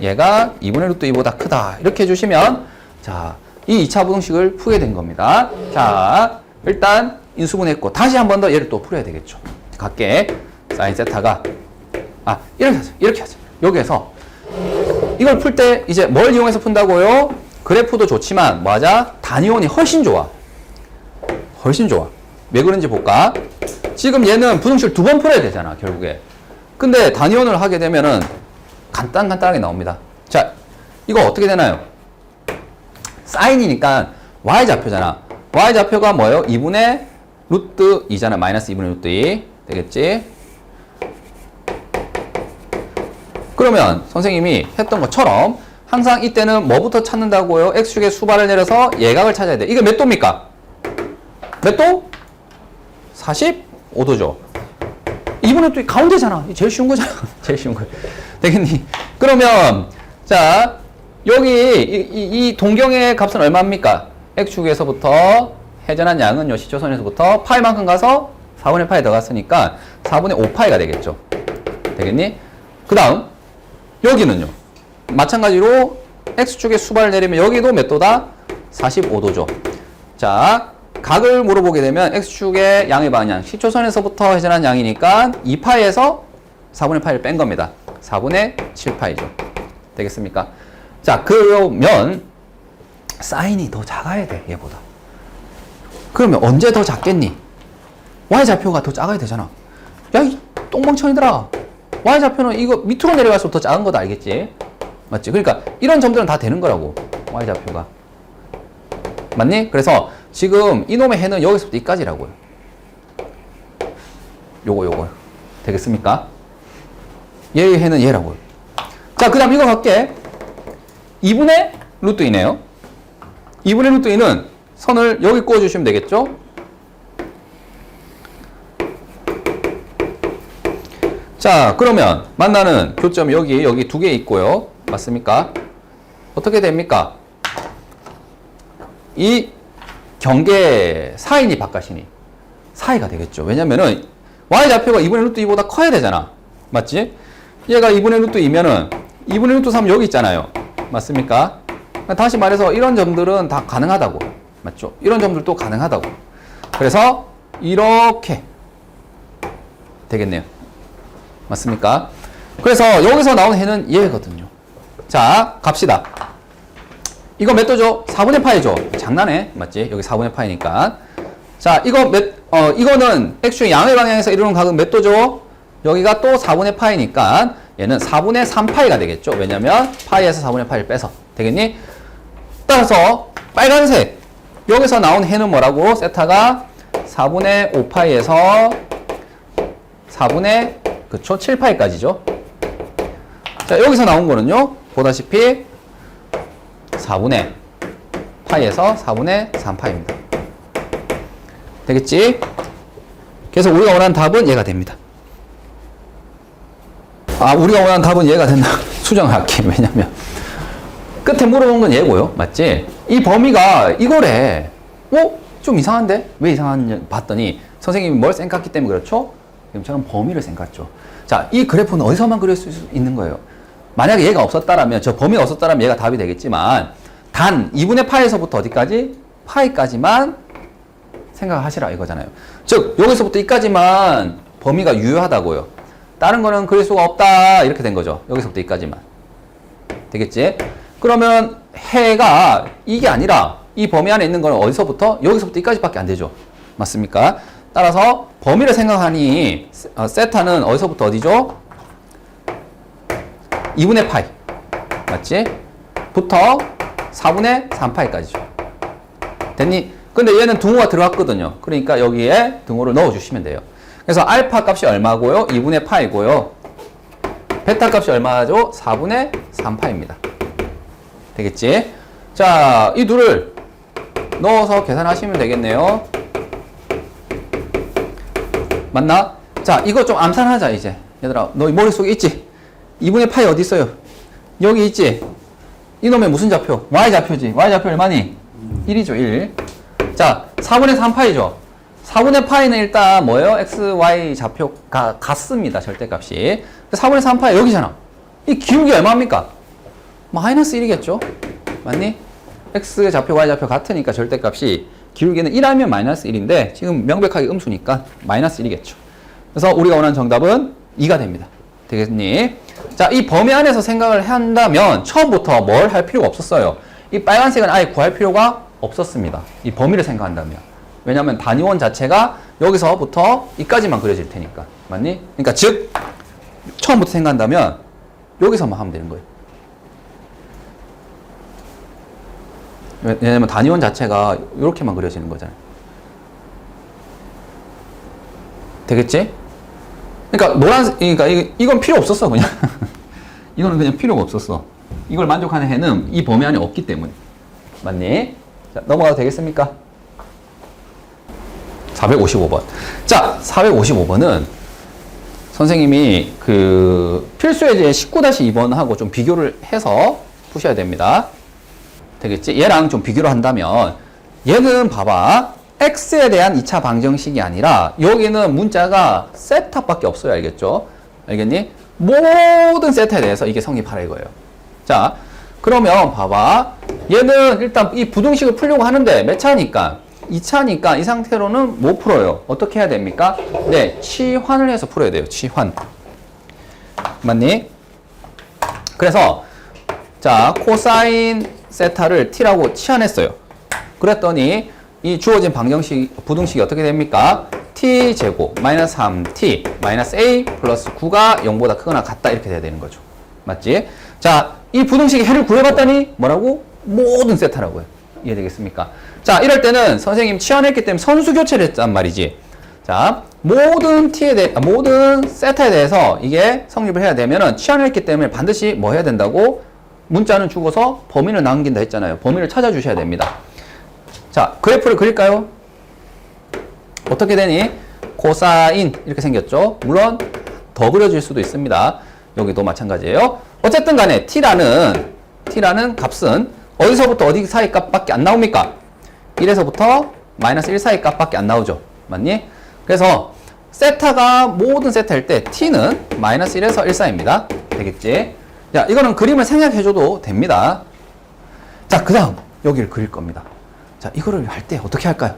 [SPEAKER 1] 얘가 2분의 루트 2보다 크다 이렇게 해주시면 자, 이 2차 부등식을 풀게 된 겁니다. 자, 일단 인수분해했고 다시 한 번 더 얘를 또 풀어야 되겠죠. 갈게. 사인 세타가 이렇게 하자. 여기에서 이걸 풀 때 이제 뭘 이용해서 푼다고요? 그래프도 좋지만 뭐하자? 단위원이 훨씬 좋아. 훨씬 좋아. 왜 그런지 볼까? 지금 얘는 부등식을 2번 풀어야 되잖아, 결국에. 근데 단위원을 하게 되면은 간단하게 나옵니다. 자, 이거 어떻게 되나요? 사인이니까 y좌표잖아. y좌표가 뭐예요? 2분의 루트 2잖아. 마이너스 2분의 루트 2 되겠지? 그러면 선생님이 했던 것처럼 항상 이때는 뭐부터 찾는다고요? x축의 수발을 내려서 예각을 찾아야 돼. 이게 몇 도입니까? 몇 도? 45도죠. 2분의 또 가운데잖아. 제일 쉬운 거잖아. 제일 쉬운 거. 되겠니? 그러면 자 여기 이 동경의 값은 얼마입니까? x축에서부터 회전한 양은요 시초선에서부터 파이만큼 가서 4분의 파이 들어갔으니까 4분의 5파이가 되겠죠. 되겠니? 그 다음 여기는요 마찬가지로 x축의 수발을 내리면 여기도 몇 도다? 45도죠. 자 각을 물어보게 되면 x축의 양의 방향 시초선에서부터 회전한 양이니까 2파이에서 4분의 파이를 뺀 겁니다. 4분의 7파이죠. 되겠습니까? 자 그러면 사인이 더 작아야 돼 얘보다. 그러면 언제 더 작겠니? y좌표가 더 작아야 되잖아. 야 이 똥멍청이들아, y좌표는 이거 밑으로 내려갈수록 더 작은 거다 알겠지? 맞지? 그러니까 이런 점들은 다 되는 거라고 y좌표가. 맞니? 그래서 지금 이놈의 해는 여기서부터 여기까지라고요. 요거 되겠습니까? 얘의 해는 얘라고요. 자 그 다음 이거 갈게. 2분의 루트 2네요. 2분의 루트 2는 선을 여기 그어주시면 되겠죠? 자 그러면 만나는 교점이 여기 두 개 있고요. 맞습니까? 어떻게 됩니까? 이 경계 사인이 바깥이니 사이가 되겠죠. 왜냐면은 y좌표가 2분의 루트 2보다 커야 되잖아. 맞지? 얘가 2분의 루트 2면은 2분의 루트 3 여기 있잖아요. 맞습니까? 다시 말해서 이런 점들은 다 가능하다고. 맞죠? 이런 점들도 가능하다고. 그래서 이렇게 되겠네요. 맞습니까? 그래서 여기서 나온 해는 얘거든요. 자 갑시다. 이거 몇 도죠? 4분의 파이죠. 장난해. 맞지? 여기 4분의 파이니까. 자, 이거는 x축의 양의 방향에서 이루는 각은 몇 도죠? 여기가 또 4분의 파이니까 얘는 4분의 3파이가 되겠죠. 왜냐면 파이에서 4분의 파이를 빼서. 되겠니? 따라서 빨간색 여기서 나온 해는 뭐라고? 세타가 4분의 5파이에서 4분의 그쵸? 7파이까지죠. 자, 여기서 나온 거는요. 보다시피 4분의 파이에서 4분의 3파이입니다. 되겠지? 그래서 우리가 원하는 답은 얘가 됩니다. 우리가 원하는 답은 얘가 된다. 수정할게. 왜냐면 끝에 물어본 건 얘고요. 맞지? 이 범위가 이거래. 좀 이상한데? 왜 이상한지 봤더니 선생님이 뭘 생각했기 때문에 그렇죠? 저는 범위를 생각했죠. 자, 이 그래프는 어디서만 그릴 수 있는 거예요? 만약에 얘가 없었다라면, 저 범위가 없었다라면 얘가 답이 되겠지만 단 2분의 파이에서부터 어디까지? 파이까지만 생각하시라 이거잖아요. 즉 여기서부터 이까지만 범위가 유효하다고요. 다른 거는 그릴 수가 없다 이렇게 된 거죠. 여기서부터 이까지만. 되겠지? 그러면 해가 이게 아니라 이 범위 안에 있는 거는 어디서부터? 여기서부터 이까지밖에 안 되죠. 맞습니까? 따라서 범위를 생각하니 세타는 어디서부터 어디죠? 2분의 파이. 맞지? 부터 4분의 3파이까지죠. 됐니? 근데 얘는 등호가 들어갔거든요. 그러니까 여기에 등호를 넣어주시면 돼요. 그래서 알파 값이 얼마고요? 2분의 파이고요. 베타 값이 얼마죠? 4분의 3파입니다. 되겠지? 자, 이 둘을 넣어서 계산하시면 되겠네요. 맞나? 자, 이거 좀 암산하자, 이제. 얘들아, 너 머릿속에 있지? 2분의 파이 어디 있어요? 여기 있지? 이놈의 무슨 좌표? y좌표지. y좌표 얼마니? 1이죠, 1. 자, 4분의 3파이죠. 4분의 파이는 일단 뭐예요? x, y 좌표가 같습니다. 절대값이. 4분의 3파이 여기잖아. 이 기울기 얼마입니까? 마이너스 1이겠죠? 맞니? x 좌표, y 좌표 같으니까 절대값이 기울기는 1하면 마이너스 1인데 지금 명백하게 음수니까 마이너스 1이겠죠. 그래서 우리가 원하는 정답은 2가 됩니다. 되겠니? 자, 이 범위 안에서 생각을 한다면 처음부터 뭘 할 필요가 없었어요. 이 빨간색은 아예 구할 필요가 없었습니다. 이 범위를 생각한다면. 왜냐하면 단위원 자체가 여기서부터 이까지만 그려질 테니까. 맞니? 그러니까 즉 처음부터 생각한다면 여기서만 하면 되는 거예요. 왜냐면 단위원 자체가 이렇게만 그려지는 거잖아요. 되겠지? 그러니까 그러니까 이건 필요 없었어, 그냥. 이거는 그냥 필요가 없었어. 이걸 만족하는 해는 이 범위 안에 없기 때문에. 맞니? 자, 넘어가도 되겠습니까? 455번. 자, 455번은 선생님이 그 필수예제 19-2번하고 좀 비교를 해서 푸셔야 됩니다. 되겠지? 얘랑 좀 비교를 한다면 얘는 봐봐. x에 대한 2차 방정식이 아니라 여기는 문자가 세타밖에 없어요. 알겠죠? 알겠니? 모든 세타에 대해서 이게 성립하라 이거예요. 자, 그러면 봐봐. 얘는 일단 이 부등식을 풀려고 하는데 몇 차니까? 2차니까 이 상태로는 못 풀어요. 어떻게 해야 됩니까? 네, 치환을 해서 풀어야 돼요. 치환. 맞니? 그래서 자, 코사인 세타를 t라고 치환했어요. 그랬더니 이 주어진 방정식, 부등식이 어떻게 됩니까? t제곱 마이너스 3t 마이너스 a 플러스 9가 0보다 크거나 같다 이렇게 돼야 되는 거죠. 맞지? 자, 이 부등식의 해를 구해봤더니 뭐라고? 모든 세타라고 해요. 이해되겠습니까? 자, 이럴 때는 선생님 치환했기 때문에 선수 교체를 했단 말이지. 자, 모든 모든 세타에 대해서 이게 성립을 해야 되면은 치환을 했기 때문에 반드시 뭐 해야 된다고? 문자는 죽어서 범위를 남긴다 했잖아요. 범위를 찾아주셔야 됩니다. 자, 그래프를 그릴까요? 어떻게 되니? 코사인 이렇게 생겼죠. 물론 더 그려질 수도 있습니다. 여기도 마찬가지예요. 어쨌든 간에 t라는 값은 어디서부터 어디 사이 값밖에 안 나옵니까? 1에서부터 마이너스 1 사이 값밖에 안 나오죠. 맞니? 그래서 세타가 모든 세타일 때 t는 마이너스 1에서 1 사이입니다. 되겠지? 자, 이거는 그림을 생략해줘도 됩니다. 자, 그 다음 여기를 그릴 겁니다. 자, 이거를 할 때 어떻게 할까요?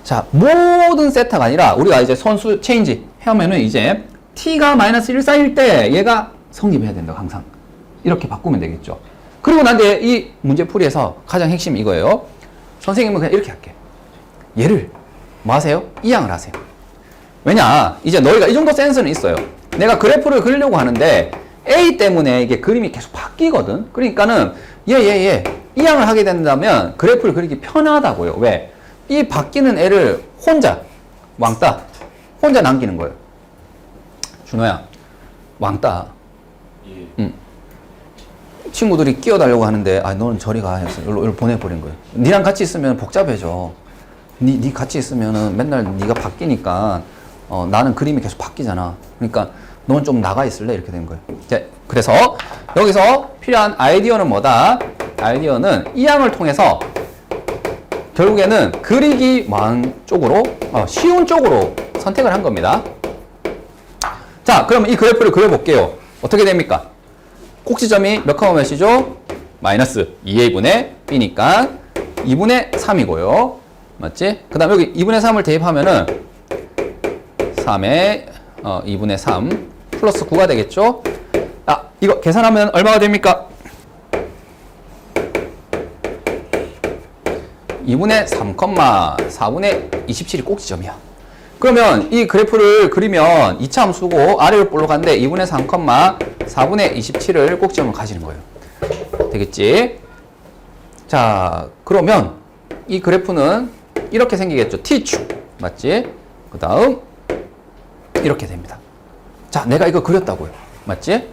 [SPEAKER 1] 자, 모든 세타가 아니라 우리가 이제 선수 체인지 하면은 이제 t가 마이너스 1 사이일 때 얘가 성립해야 된다고 항상 이렇게 바꾸면 되겠죠. 그리고 난 이제 이 문제 풀이에서 가장 핵심이 이거예요. 선생님은 그냥 이렇게 할게. 얘를 뭐 하세요? 이항을 하세요. 왜냐, 이제 너희가 이 정도 센스는 있어요. 내가 그래프를 그리려고 하는데 A 때문에 이게 그림이 계속 바뀌거든. 그러니까는 얘 이항을 하게 된다면 그래프를 그리기 편하다고요. 왜? 이 바뀌는 애를 혼자 혼자 남기는 거예요. 준호야, 왕따.
[SPEAKER 2] 예.
[SPEAKER 1] 친구들이 끼어달라고 하는데 너는 저리 가 해서 여기로 보내버린 거예요. 니랑 같이 있으면 복잡해져. 니 같이 있으면 맨날 니가 바뀌니까 나는 그림이 계속 바뀌잖아. 그러니까 넌 좀 나가 있을래? 이렇게 된 거예요. 자, 그래서 여기서 필요한 아이디어는 뭐다? 아이디어는 이항을 통해서 결국에는 그리기 망 쪽으로 쉬운 쪽으로 선택을 한 겁니다. 자, 그럼 이 그래프를 그려볼게요. 어떻게 됩니까? 꼭지점이 몇 컴마 몇이죠? 마이너스 2a분의 b니까 2분의 3이고요. 맞지? 그 다음 여기 2분의 3을 대입하면은 3에 2분의 3 플러스 9가 되겠죠? 이거 계산하면 얼마가 됩니까? 2분의 3, 4분의 27이 꼭지점이야. 그러면 이 그래프를 그리면 2차 함수고 아래로 볼록한데 2분의 3, 4분의 27을 꼭지점을 가지는 거예요. 되겠지? 자, 그러면 이 그래프는 이렇게 생기겠죠. T축. 맞지? 그 다음 이렇게 됩니다. 자, 내가 이거 그렸다고요. 맞지?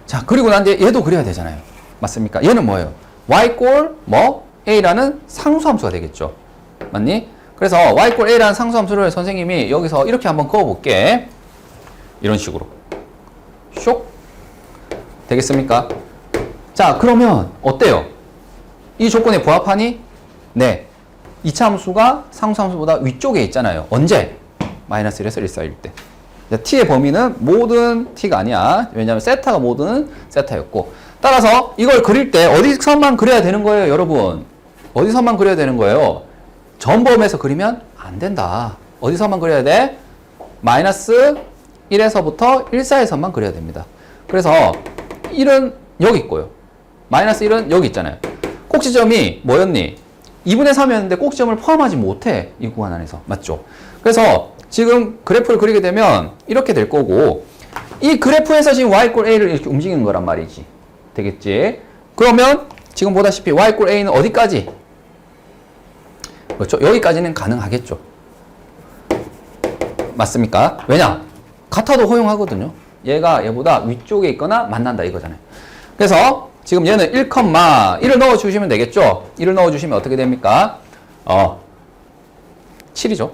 [SPEAKER 1] 자, 그리고 난 이제 얘도 그려야 되잖아요. 맞습니까? 얘는 뭐예요? y 뭐? a라는 상수함수가 되겠죠. 맞니? 그래서 y a라는 상수함수를 선생님이 여기서 이렇게 한번 그어볼게. 이런 식으로. 쇽. 되겠습니까? 자, 그러면 어때요? 이 조건에 부합하니? 네. 2차 함수가 상수함수보다 위쪽에 있잖아요. 언제? 마이너스 1에서 1 사이일 때. t의 범위는 모든 t가 아니야. 왜냐하면 세타가 모든 세타였고. 따라서 이걸 그릴 때 어디서만 그려야 되는 거예요, 여러분? 어디서만 그려야 되는 거예요? 전범에서 그리면 안 된다. 어디서만 그려야 돼? 마이너스 1에서부터 1 사이에서만 그려야 됩니다. 그래서 1은 여기 있고요. 마이너스 1은 여기 있잖아요. 꼭지점이 뭐였니? 2분의 3이었는데 꼭지점을 포함하지 못해. 이 구간 안에서. 맞죠? 그래서 지금 그래프를 그리게 되면 이렇게 될 거고 이 그래프에서 지금 y a를 이렇게 움직이는 거란 말이지. 되겠지? 그러면 지금 보다시피 y 꼴 a는 어디까지? 그렇죠. 여기까지는 가능하겠죠. 맞습니까? 왜냐? 같아도 허용하거든요. 얘가 얘보다 위쪽에 있거나 만난다 이거잖아요. 그래서 지금 얘는 1,1을 넣어주시면 되겠죠. 1을 넣어주시면 어떻게 됩니까? 7이죠.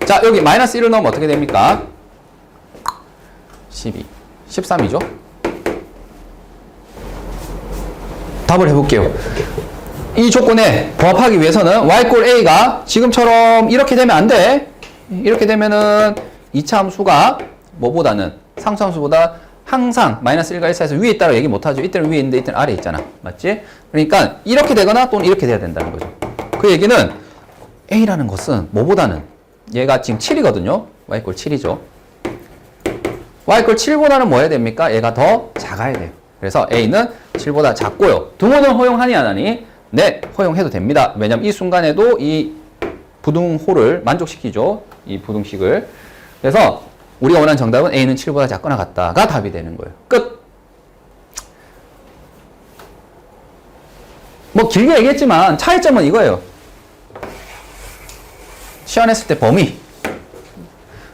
[SPEAKER 1] 자, 여기 마이너스 1을 넣으면 어떻게 됩니까? 12, 13이죠. 답을 해볼게요. 이 조건에 부합하기 위해서는 y 꼴 a가 지금처럼 이렇게 되면 안 돼. 이렇게 되면은 2차 함수가 뭐보다는 상수함수보다 항상 마이너스 1과 1 사이에서 위에 있다고 얘기 못하죠. 이때는 위에 있는데 이때는 아래에 있잖아. 맞지? 그러니까 이렇게 되거나 또는 이렇게 돼야 된다는 거죠. 그 얘기는 a라는 것은 뭐보다는 얘가 지금 7이거든요. y 꼴 7이죠. y 꼴 7보다는 뭐 해야 됩니까? 얘가 더 작아야 돼요. 그래서 a는 7보다 작고요. 등호는 허용하니 안 하니? 네, 허용해도 됩니다. 왜냐면 이 순간에도 이 부등호를 만족시키죠. 이 부등식을. 그래서 우리가 원하는 정답은 a는 7보다 작거나 같다가 답이 되는 거예요. 끝. 뭐 길게 얘기했지만 차이점은 이거예요. 시연했을 때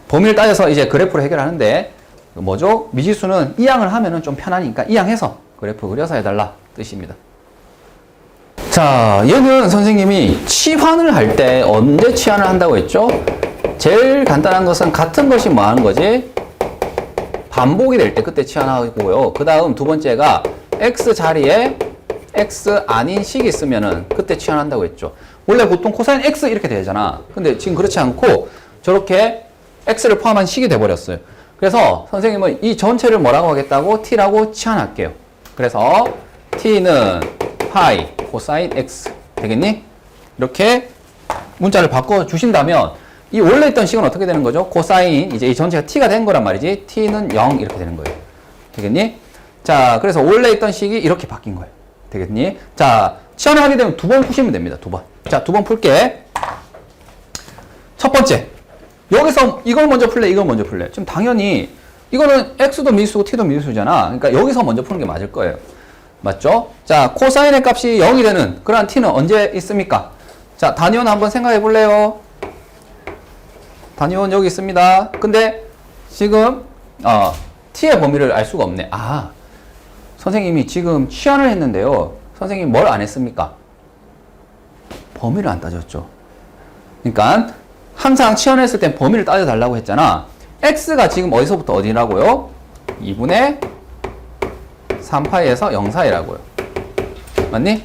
[SPEAKER 1] 범위를 따져서 이제 그래프를 해결하는데 뭐죠? 미지수는 이항을 하면은 좀 편하니까 이항해서 그래프 그려서 해달라 뜻입니다. 자, 얘는 선생님이 치환을 할 때 언제 치환을 한다고 했죠? 제일 간단한 것은 같은 것이 뭐 하는 거지? 반복이 될 때 그때 치환하고요. 그 다음 두 번째가 x 자리에 x 아닌 식이 있으면은 그때 치환한다고 했죠. 원래 보통 코사인 x 이렇게 되잖아. 근데 지금 그렇지 않고 저렇게 x를 포함한 식이 돼버렸어요. 그래서 선생님은 이 전체를 뭐라고 하겠다고? t라고 치환할게요. 그래서 t는 파이 코사인 x 되겠니? 이렇게 문자를 바꿔 주신다면 이 원래 있던 식은 어떻게 되는 거죠? 코사인 이제 이 전체가 t가 된 거란 말이지. t는 0 이렇게 되는 거예요. 되겠니? 자, 그래서 원래 있던 식이 이렇게 바뀐 거예요. 되겠니? 자, 치환을 하게 되면 두 번 푸시면 됩니다. 두 번. 자, 두 번 풀게. 첫 번째. 여기서 이걸 먼저 풀래, 이걸 먼저 풀래. 지금 당연히 이거는 x도 미수고 t도 미수잖아. 그러니까 여기서 먼저 푸는 게 맞을 거예요. 맞죠? 자, 코사인의 값이 0이 되는 그러한 t는 언제 있습니까? 자, 단위원 한번 생각해 볼래요? 단위원 여기 있습니다. 근데 지금 t의 범위를 알 수가 없네. 아, 선생님이 지금 치환을 했는데요. 선생님이 뭘 안 했습니까? 범위를 안 따졌죠. 그러니까 항상 치환했을 땐 범위를 따져달라고 했잖아. x가 지금 어디서부터 어디라고요? 2분의 3파이에서 0 사이라고요. 맞니?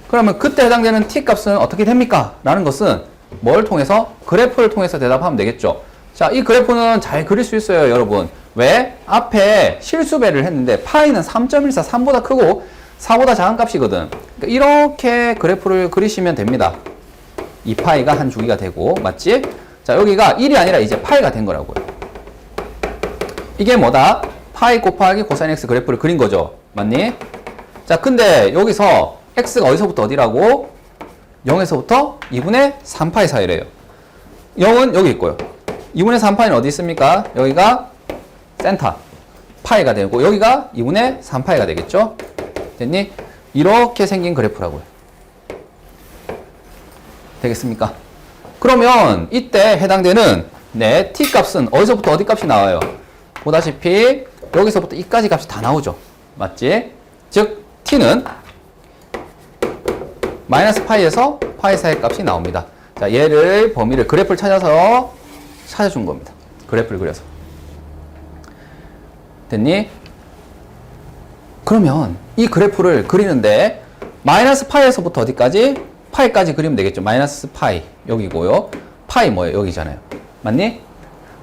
[SPEAKER 1] 그러면 그때 해당되는 t 값은 어떻게 됩니까? 라는 것은 뭘 통해서? 그래프를 통해서 대답하면 되겠죠. 자, 이 그래프는 잘 그릴 수 있어요, 여러분. 왜? 앞에 실수배를 했는데 파이는 3.14, 3보다 크고 4보다 작은 값이거든. 그러니까 이렇게 그래프를 그리시면 됩니다. 2파이가 한 주기가 되고, 맞지? 자, 여기가 1이 아니라 이제 파이가 된 거라고요. 이게 뭐다? 파이 곱하기 코사인 x 그래프를 그린 거죠. 맞니? 자, 근데 여기서 x가 어디서부터 어디라고? 0에서부터 2분의 3파이 사이래요. 0은 여기 있고요. 2분의 3파이는 어디 있습니까? 여기가 센터 파이가 되고 여기가 2분의 3파이가 되겠죠? 됐니? 이렇게 생긴 그래프라고요. 되겠습니까? 그러면 이때 해당되는 내 t 값은 어디서부터 어디 값이 나와요? 보다시피 여기서부터 이까지 값이 다 나오죠. 맞지? 즉 t는 마이너스 파이에서 파이 사이 값이 나옵니다. 자, 얘를 범위를 그래프를 찾아서 찾아준 겁니다. 그래프를 그려서. 됐니? 그러면 이 그래프를 그리는데 마이너스 파이에서부터 어디까지? 파이까지 그리면 되겠죠. 마이너스 파이 여기고요. 파이 뭐예요? 여기잖아요. 맞니?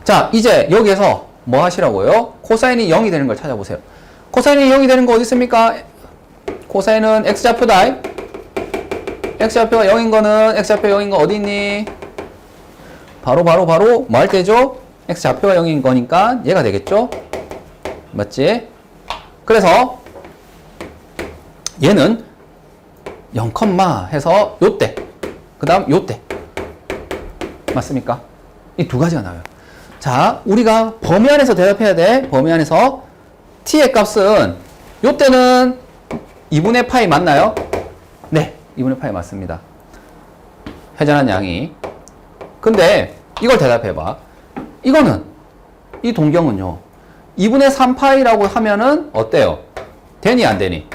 [SPEAKER 1] 자, 이제 여기에서 뭐 하시라고요? 코사인이 0이 되는 걸 찾아보세요. 코사인이 0이 되는 거 어디 있습니까? 코사인은 x좌표다. x좌표가 0인 거는 x좌표 0인 거 어디 있니? 바로 뭐 할 때죠? x좌표가 0인 거니까 얘가 되겠죠? 맞지? 그래서 얘는 0, 해서 요때 그 다음 요때 맞습니까? 이 두 가지가 나와요. 자, 우리가 범위 안에서 대답해야 돼. 범위 안에서 t의 값은 요때는 2분의 파이 맞나요? 2분의 파이 맞습니다. 회전한 양이. 근데 이걸 대답해봐. 이거는 이 동경은요. 2분의 3파이라고 하면은 어때요? 되니 안 되니?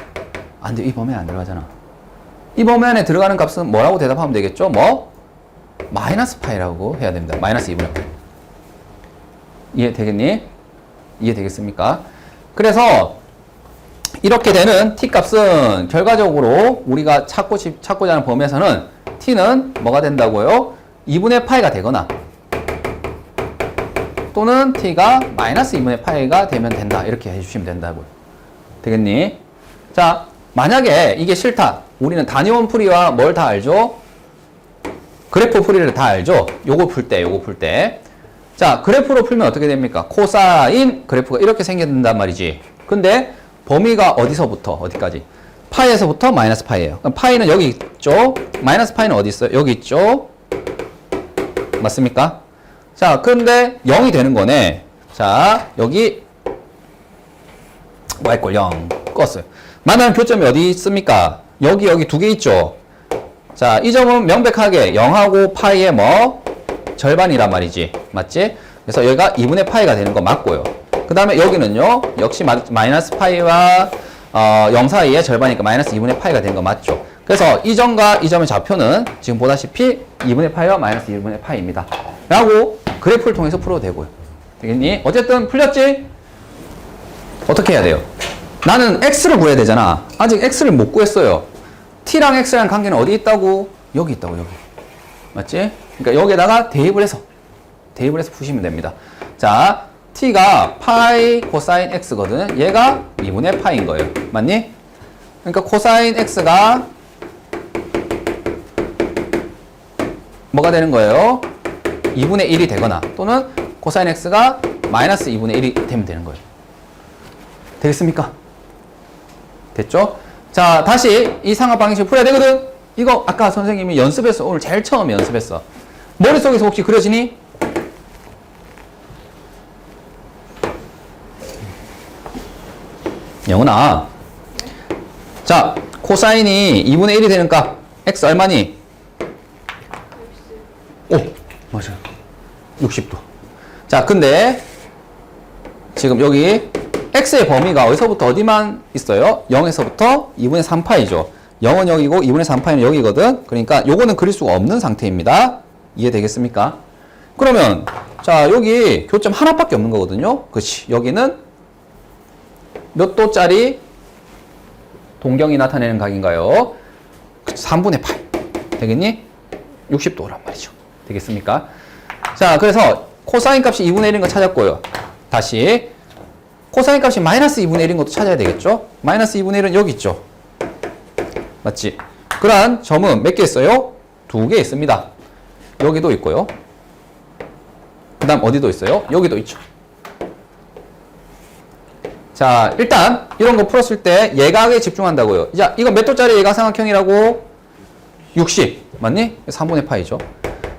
[SPEAKER 1] 안 돼. 이 범위에 안 들어가잖아. 이 범위 안에 들어가는 값은 뭐라고 대답하면 되겠죠? 뭐? 마이너스 파이라고 해야 됩니다. 마이너스 2분의 파이. 이해되겠니? 이해되겠습니까? 그래서 이렇게 되는 t 값은 결과적으로 우리가 찾고자 하는 범위에서는 t는 뭐가 된다고요? 2분의 파이가 되거나 또는 t가 마이너스 2분의 파이가 되면 된다. 이렇게 해주시면 된다고요. 되겠니? 자, 만약에 이게 싫다. 우리는 단위원 풀이와 뭘 다 알죠? 그래프 풀이를 다 알죠? 요거 풀 때. 자, 그래프로 풀면 어떻게 됩니까? 코사인 그래프가 이렇게 생긴단 말이지. 근데 범위가 어디서부터 어디까지? 파이에서부터 마이너스 파이예요. 그럼 파이는 여기 있죠? 마이너스 파이는 어디 있어요? 여기 있죠? 맞습니까? 자, 근데 0이 되는 거네. 자, 여기 y = 0 껐어요. 만나는 교점이 어디 있습니까? 여기 두 개 있죠? 자, 이 점은 명백하게 0하고 파이의 뭐? 절반이란 말이지. 맞지? 그래서 여기가 2분의 파이가 되는 거 맞고요. 그 다음에 여기는요. 역시 마이너스 파이와 0 사이의 절반이니까 마이너스 2분의 파이가 되는 거 맞죠? 그래서 이 점과 이 점의 좌표는 지금 보다시피 2분의 파이와 마이너스 2분의 파이입니다. 라고 그래프를 통해서 풀어도 되고요. 되겠니? 어쨌든 풀렸지? 어떻게 해야 돼요? 나는 x를 구해야 되잖아. 아직 x를 못 구했어요. t랑 x랑 관계는 어디 있다고? 여기 있다고, 여기. 맞지? 그러니까 여기에다가 대입을 해서 푸시면 됩니다. 자, t가 파이 코사인 x거든. 얘가 2분의 파이인 거예요. 맞니? 그러니까 코사인 x가 뭐가 되는 거예요? 2분의 1이 되거나 또는 코사인 x가 마이너스 2분의 1이 되면 되는 거예요. 되겠습니까? 됐죠? 자, 다시 이 상하 방정식 풀어야 되거든? 이거 아까 선생님이 연습했어. 오늘 제일 처음에 연습했어. 머릿속에서 혹시 그려지니? 영훈아. 자, 코사인이 2분의 1이 되는 값. x 얼마니? 오, 맞아요. 60도. 자, 근데 지금 여기 x의 범위가 어디서부터 어디만 있어요? 0에서부터 2분의 3파이죠. 0은 여기고 2분의 3파이는 여기거든. 그러니까 요거는 그릴 수가 없는 상태입니다. 이해되겠습니까? 그러면 자, 여기 교점 하나밖에 없는 거거든요. 그치? 여기는 몇 도짜리 동경이 나타내는 각인가요? 3분의 파이. 되겠니? 60도란 말이죠. 되겠습니까? 자, 그래서 코사인 값이 2분의 1인 거 찾았고요. 다시 코사인 값이 마이너스 2분의 1인 것도 찾아야 되겠죠? 마이너스 2분의 1은 여기 있죠? 맞지? 그러한 점은 몇 개 있어요? 2개 있습니다. 여기도 있고요. 그 다음 어디도 있어요? 여기도 있죠. 자, 일단 이런 거 풀었을 때 예각에 집중한다고요. 자, 이거 몇 도짜리 예각삼각형이라고? 60. 맞니? 3분의 파이죠.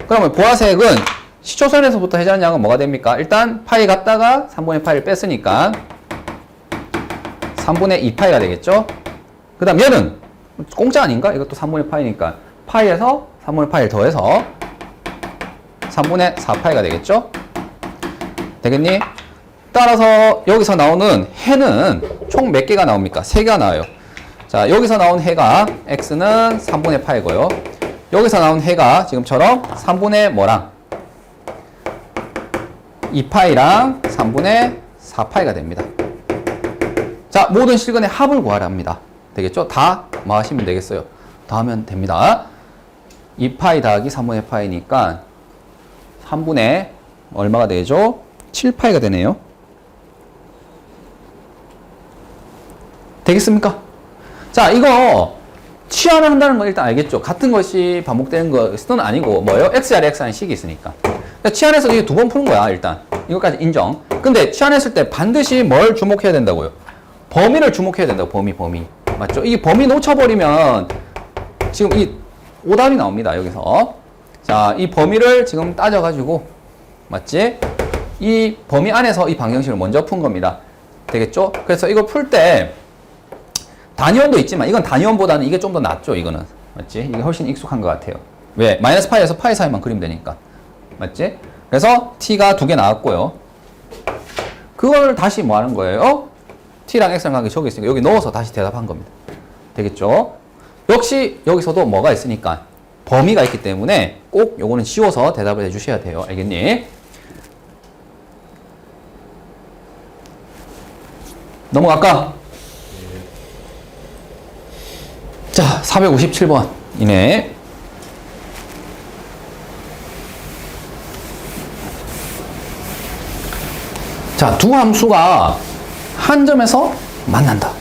[SPEAKER 1] 그러면 보라색은 시초선에서부터 해제하는 양은 뭐가 됩니까? 일단 파이 갖다가 3분의 파이를 뺐으니까 3분의 2파이가 되겠죠? 그 다음 얘는 공짜 아닌가? 이것도 3분의 파이니까 파이에서 3분의 파이를 더해서 3분의 4파이가 되겠죠? 되겠니? 따라서 여기서 나오는 해는 총 몇 개가 나옵니까? 3개가 나와요. 자, 여기서 나온 해가 x는 3분의 파이고요. 여기서 나온 해가 지금처럼 3분의 뭐랑 2파이랑 3분의 4파이가 됩니다. 자, 모든 실근의 합을 구하라 합니다. 되겠죠? 다 뭐 하시면 되겠어요? 다 하면 됩니다. 2파이 더하기 3분의 파이니까 3분의 얼마가 되죠? 7파이가 되네요. 되겠습니까? 자, 이거 치환을 한다는 건 일단 알겠죠? 같은 것이 반복되는 것은 아니고 뭐예요? xR, x라는 식이 있으니까. 치환해서 이게 2번 푸는 거야, 일단. 이것까지 인정. 근데 치환했을 때 반드시 뭘 주목해야 된다고요? 범위를 주목해야 된다고, 범위. 맞죠? 이 범위 놓쳐버리면 지금 이 오답이 나옵니다, 여기서. 자, 이 범위를 지금 따져가지고, 맞지? 이 범위 안에서 이 방정식을 먼저 푼 겁니다. 되겠죠? 그래서 이걸 풀 때 단위원도 있지만 이건 단위원보다는 이게 좀 더 낫죠, 이거는. 맞지? 이게 훨씬 익숙한 것 같아요. 왜? 마이너스 파이에서 파이 사이만 그리면 되니까. 맞지? 그래서 t가 2개 나왔고요. 그걸 다시 뭐 하는 거예요? t랑 x랑 관계 저기 있으니까 여기 넣어서 다시 대답한 겁니다. 되겠죠? 역시 여기서도 뭐가 있으니까 범위가 있기 때문에 꼭 요거는 지워서 대답을 해주셔야 돼요. 알겠니? 넘어갈까? 자, 457번 이네. 자, 두 함수가 한 점에서 만난다.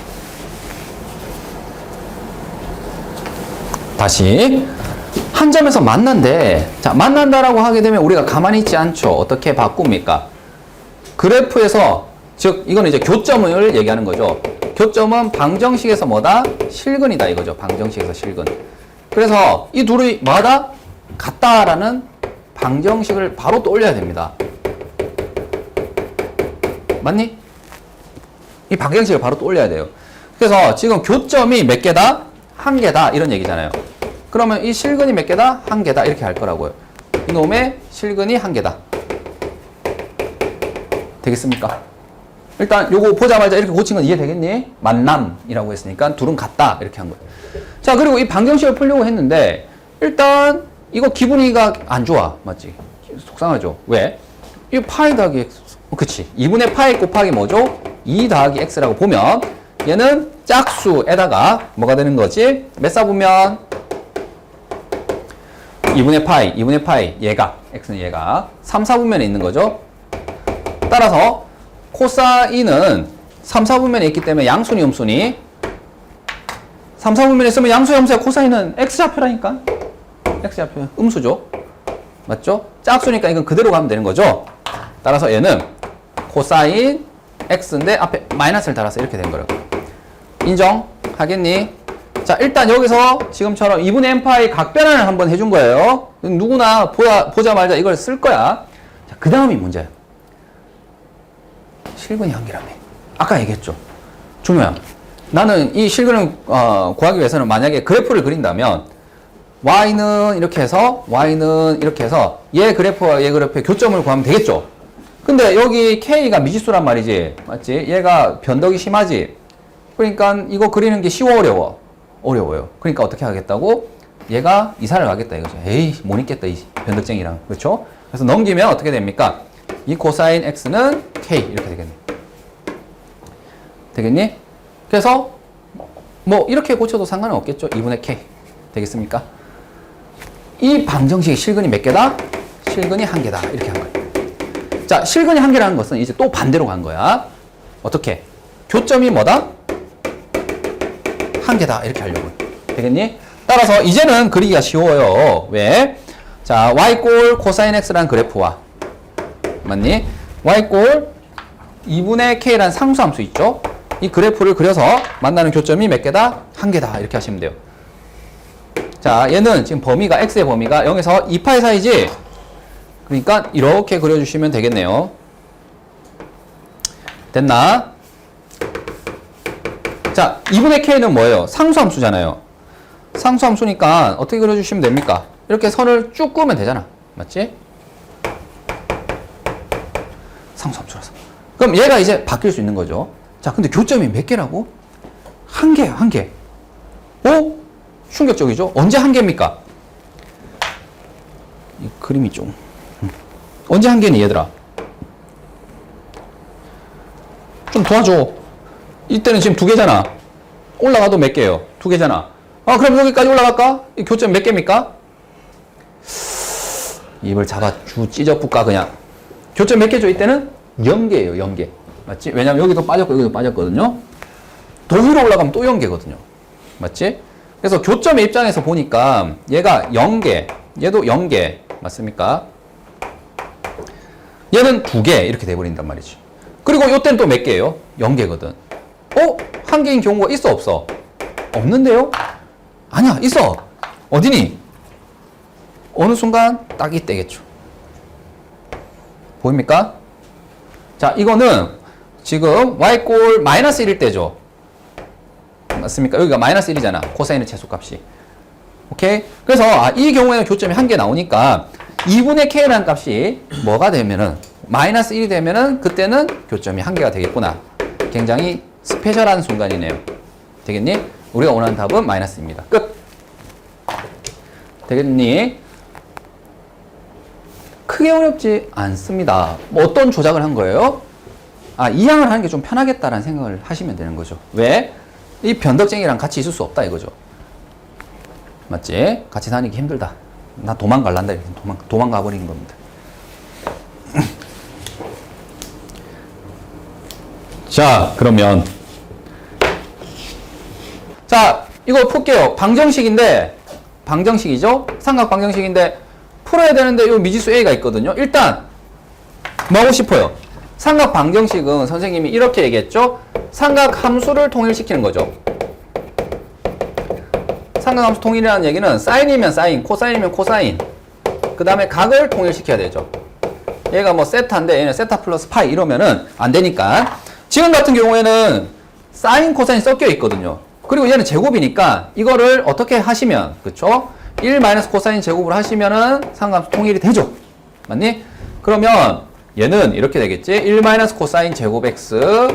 [SPEAKER 1] 다시 한 점에서 만난대. 자, 만난다라고 하게 되면 우리가 가만히 있지 않죠. 어떻게 바꿉니까? 그래프에서, 즉 이거는 이제 교점을 얘기하는 거죠. 교점은 방정식에서 뭐다? 실근이다 이거죠. 방정식에서 실근. 그래서 이 둘이 뭐다? 같다라는 방정식을 바로 떠올려야 됩니다. 맞니? 이 방정식을 바로 떠올려야 돼요. 그래서 지금 교점이 몇 개다? 한 개다 이런 얘기잖아요. 그러면 이 실근이 몇 개다? 한 개다 이렇게 할 거라고요. 이놈의 실근이 한 개다. 되겠습니까? 일단 요거 보자마자 이렇게 고친 건 이해되겠니? 만남이라고 했으니까 둘은 같다 이렇게 한 거예요. 자, 그리고 이 방정식을 풀려고 했는데 일단 이거 기분이가 안 좋아. 맞지? 속상하죠. 왜? 이 파이 더하기 x. 그치. 2분의 파이 곱하기 뭐죠? 2 더하기 x라고 보면 얘는 짝수에다가 뭐가 되는 거지? 몇 사 보면? 2분의 파이, 얘가, x는 얘가 3, 4분면에 있는 거죠. 따라서 코사인은 3, 4분면에 있기 때문에 양순이 음순이 3, 4분면에 있으면 양수 함수야. 코사인은 x좌표라니까. x좌표 음수죠. 맞죠? 짝수니까 이건 그대로 가면 되는 거죠. 따라서 얘는 코사인 x인데 앞에 마이너스를 달아서 이렇게 된 거라고. 인정하겠니? 자, 일단 여기서 지금처럼 2분의 n파이 각변환을 한번 해준 거예요. 누구나 보자마자 이걸 쓸 거야. 자, 그 다음이 문제야. 실근이 한 개라며. 아까 얘기했죠. 준호야, 나는 이 실근을 구하기 위해서는 만약에 그래프를 그린다면 y는 이렇게 해서 y는 이렇게 해서 얘 그래프와 얘 그래프의 교점을 구하면 되겠죠. 근데 여기 k가 미지수란 말이지. 맞지? 얘가 변덕이 심하지. 그러니까 이거 그리는 게 쉬워 어려워? 어려워요. 그러니까 어떻게 하겠다고? 얘가 이사를 가겠다 이거죠. 에이, 못 있겠다 이 변덕쟁이랑. 그렇죠? 그래서 넘기면 어떻게 됩니까? 이 코사인 x는 k 이렇게 되겠네. 되겠니? 그래서 뭐 이렇게 고쳐도 상관은 없겠죠. 2분의 k 되겠습니까? 이 방정식의 실근이 몇 개다? 실근이 한 개다 이렇게 한 거예요. 자, 실근이 한 개라는 것은 이제 또 반대로 간 거야. 어떻게? 교점이 뭐다? 한 개다 이렇게 하려고. 되겠니? 따라서 이제는 그리기가 쉬워요. 왜? 자, y꼴 코사인 x라는 그래프와 맞니? y꼴 2분의 k라는 상수함수 있죠? 이 그래프를 그려서 만나는 교점이 몇 개다? 한 개다 이렇게 하시면 돼요. 자, 얘는 지금 범위가 x의 범위가 0에서 2파이 사이지? 그러니까 이렇게 그려주시면 되겠네요. 됐나? 자, 2분의 k는 뭐예요? 상수함수잖아요. 상수함수니까 어떻게 그려주시면 됩니까? 이렇게 선을 쭉 그으면 되잖아. 맞지? 상수함수라서. 그럼 얘가 이제 바뀔 수 있는 거죠. 자, 근데 교점이 몇 개라고? 한 개야, 한 개. 어? 충격적이죠? 언제 한 개입니까? 이 그림이 좀. 언제 한 개니, 얘들아? 좀 도와줘. 이때는 지금 2개잖아. 올라가도 몇 개예요? 2개잖아. 아, 그럼 여기까지 올라갈까? 이 교점 몇 개입니까? 입을 잡아 찢어볼까, 그냥. 교점 몇 개죠, 이때는? 0개예요, 0개. 맞지? 왜냐면 여기도 빠졌고, 여기도 빠졌거든요. 더 위로 올라가면 또 0개거든요. 맞지? 그래서 교점의 입장에서 보니까 얘가 0개, 얘도 0개. 맞습니까? 얘는 2개 이렇게 돼버린단 말이지. 그리고 이때는 또 몇 개예요? 0개거든. 한 개인 경우가 있어 없어? 없는데요? 아니야, 있어. 어디니? 어느 순간 딱 이때겠죠. 보입니까? 자, 이거는 지금 y꼴 마이너스 1일 때죠. 맞습니까? 여기가 마이너스 1이잖아. 코사인의 최소값이. 오케이? 그래서 이 경우에는 교점이 한 개 나오니까 2분의 k라는 값이 뭐가 되면은 마이너스 1이 되면은 그때는 교점이 한 개가 되겠구나. 굉장히 스페셜한 순간이네요. 되겠니? 우리가 원하는 답은 마이너스입니다. 끝. 되겠니? 크게 어렵지 않습니다. 뭐 어떤 조작을 한 거예요? 이항을 하는 게 좀 편하겠다라는 생각을 하시면 되는 거죠. 왜? 이 변덕쟁이랑 같이 있을 수 없다 이거죠. 맞지? 같이 다니기 힘들다. 나 도망갈란다. 도망가 버리는 겁니다. 자, 그러면 자, 이거 풀게요. 방정식이죠? 삼각 방정식인데 풀어야 되는데 이 미지수 A가 있거든요. 일단 뭐 하고 싶어요? 삼각 방정식은 선생님이 이렇게 얘기했죠? 삼각 함수를 통일시키는 거죠. 삼각 함수 통일이라는 얘기는 사인이면 사인, 코사인이면 코사인, 그 다음에 각을 통일시켜야 되죠. 얘가 뭐 세타인데 얘는 세타 플러스 파이 이러면은 안 되니까 지금 같은 경우에는 사인, 코사인 섞여 있거든요. 그리고 얘는 제곱이니까 이거를 어떻게 하시면, 그쵸? 1 마이너스 코사인 제곱을 하시면은 삼각함수 통일이 되죠. 맞니? 그러면 얘는 이렇게 되겠지. 1 마이너스 코사인 제곱 x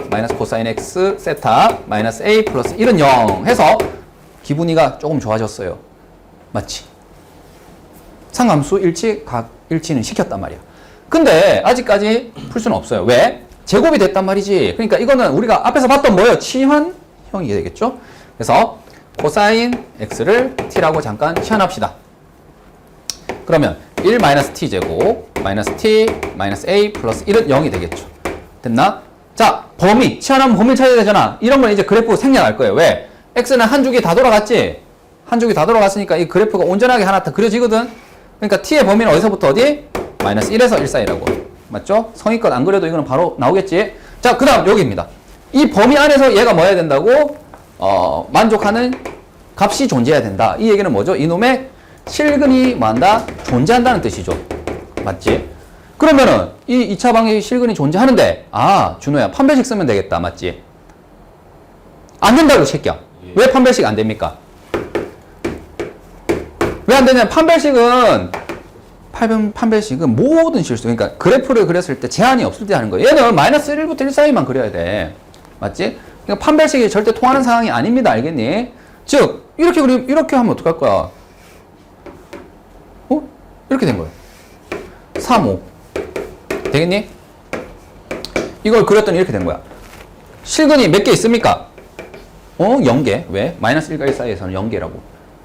[SPEAKER 1] 마이너스 코사인 x 세타 마이너스 a 플러스 1은 0 해서 기분이가 조금 좋아졌어요. 맞지? 삼각함수 일치, 각 일치는 시켰단 말이야. 근데 아직까지 풀 수는 없어요. 왜? 제곱이 됐단 말이지. 그러니까 이거는 우리가 앞에서 봤던 뭐예요? 치환형이 되겠죠? 그래서 코사인 x를 t라고 잠깐 치환합시다. 그러면 1 마이너스 t 제곱 마이너스 t 마이너스 a 플러스 1은 0이 되겠죠. 됐나? 자, 범위. 치환하면 범위를 찾아야 되잖아. 이런 건 이제 그래프 생략할 거예요. 왜? x는 한 주기 다 돌아갔지? 한 주기 다 돌아갔으니까 이 그래프가 온전하게 하나 다 그려지거든? 그러니까 t의 범위는 어디서부터 어디? 마이너스 1에서 1 사이라고. 맞죠? 성의껏 안 그래도 이거는 바로 나오겠지? 자, 그 다음 여기입니다. 이 범위 안에서 얘가 뭐 해야 된다고? 만족하는 값이 존재해야 된다. 이 얘기는 뭐죠? 이놈의 실근이 뭐한다? 존재한다는 뜻이죠. 맞지? 그러면은 이 2차 방정식 실근이 존재하는데 준호야 판별식 쓰면 되겠다. 맞지? 안 된다고 새끼야. 왜 판별식 안 됩니까? 왜 안 되냐면 판별식은 모든 실수, 그러니까 그래프를 그렸을 때 제한이 없을 때 하는 거예요. 얘는 마이너스 1부터 1 사이만 그려야 돼. 맞지? 그러니까 판별식이 절대 통하는 상황이 아닙니다. 알겠니? 즉 이렇게 그리면 이렇게 하면 어떡할 거야? 이렇게 된 거예요. 3, 5 되겠니? 이걸 그렸더니 이렇게 된 거야. 실근이 몇 개 있습니까? 0개. 왜? 마이너스 1과 1 사이에서는 0개라고.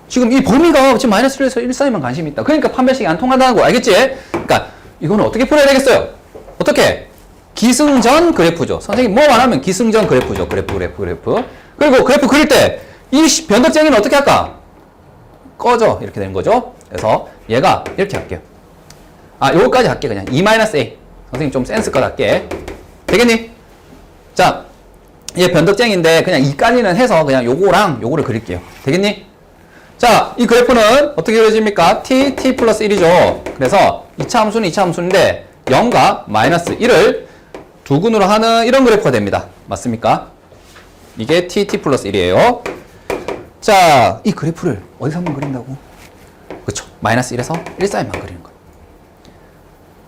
[SPEAKER 1] 지금 이 범위가 지금 마이너스 1에서 1 사이만 관심이 있다. 그러니까 판별식이 안 통한다는 거 알겠지? 그러니까 이거는 어떻게 풀어야 되겠어요? 어떻게? 기승전 그래프죠. 선생님 뭐만 하면 기승전 그래프죠. 그래프. 그리고 그래프 그릴 때 이 변덕쟁이는 어떻게 할까? 꺼져. 이렇게 되는 거죠. 그래서 얘가 이렇게 할게요. 요거까지 할게. 그냥 2-a. 선생님 좀 센스껏 할게. 되겠니? 자, 얘 변덕쟁인데 그냥 2까지는 해서 그냥 요거랑 요거를 그릴게요. 되겠니? 자, 이 그래프는 어떻게 그려집니까? t 플러스 1이죠. 그래서 2차 함수는 2차 함수인데 0과 마이너스 1을 두 근으로 하는 이런 그래프가 됩니다. 맞습니까? 이게 t 플러스 1이에요. 자, 이 그래프를 어디서 한번 그린다고? 그쵸. 마이너스 1에서 1 사이만 그리는 거예요.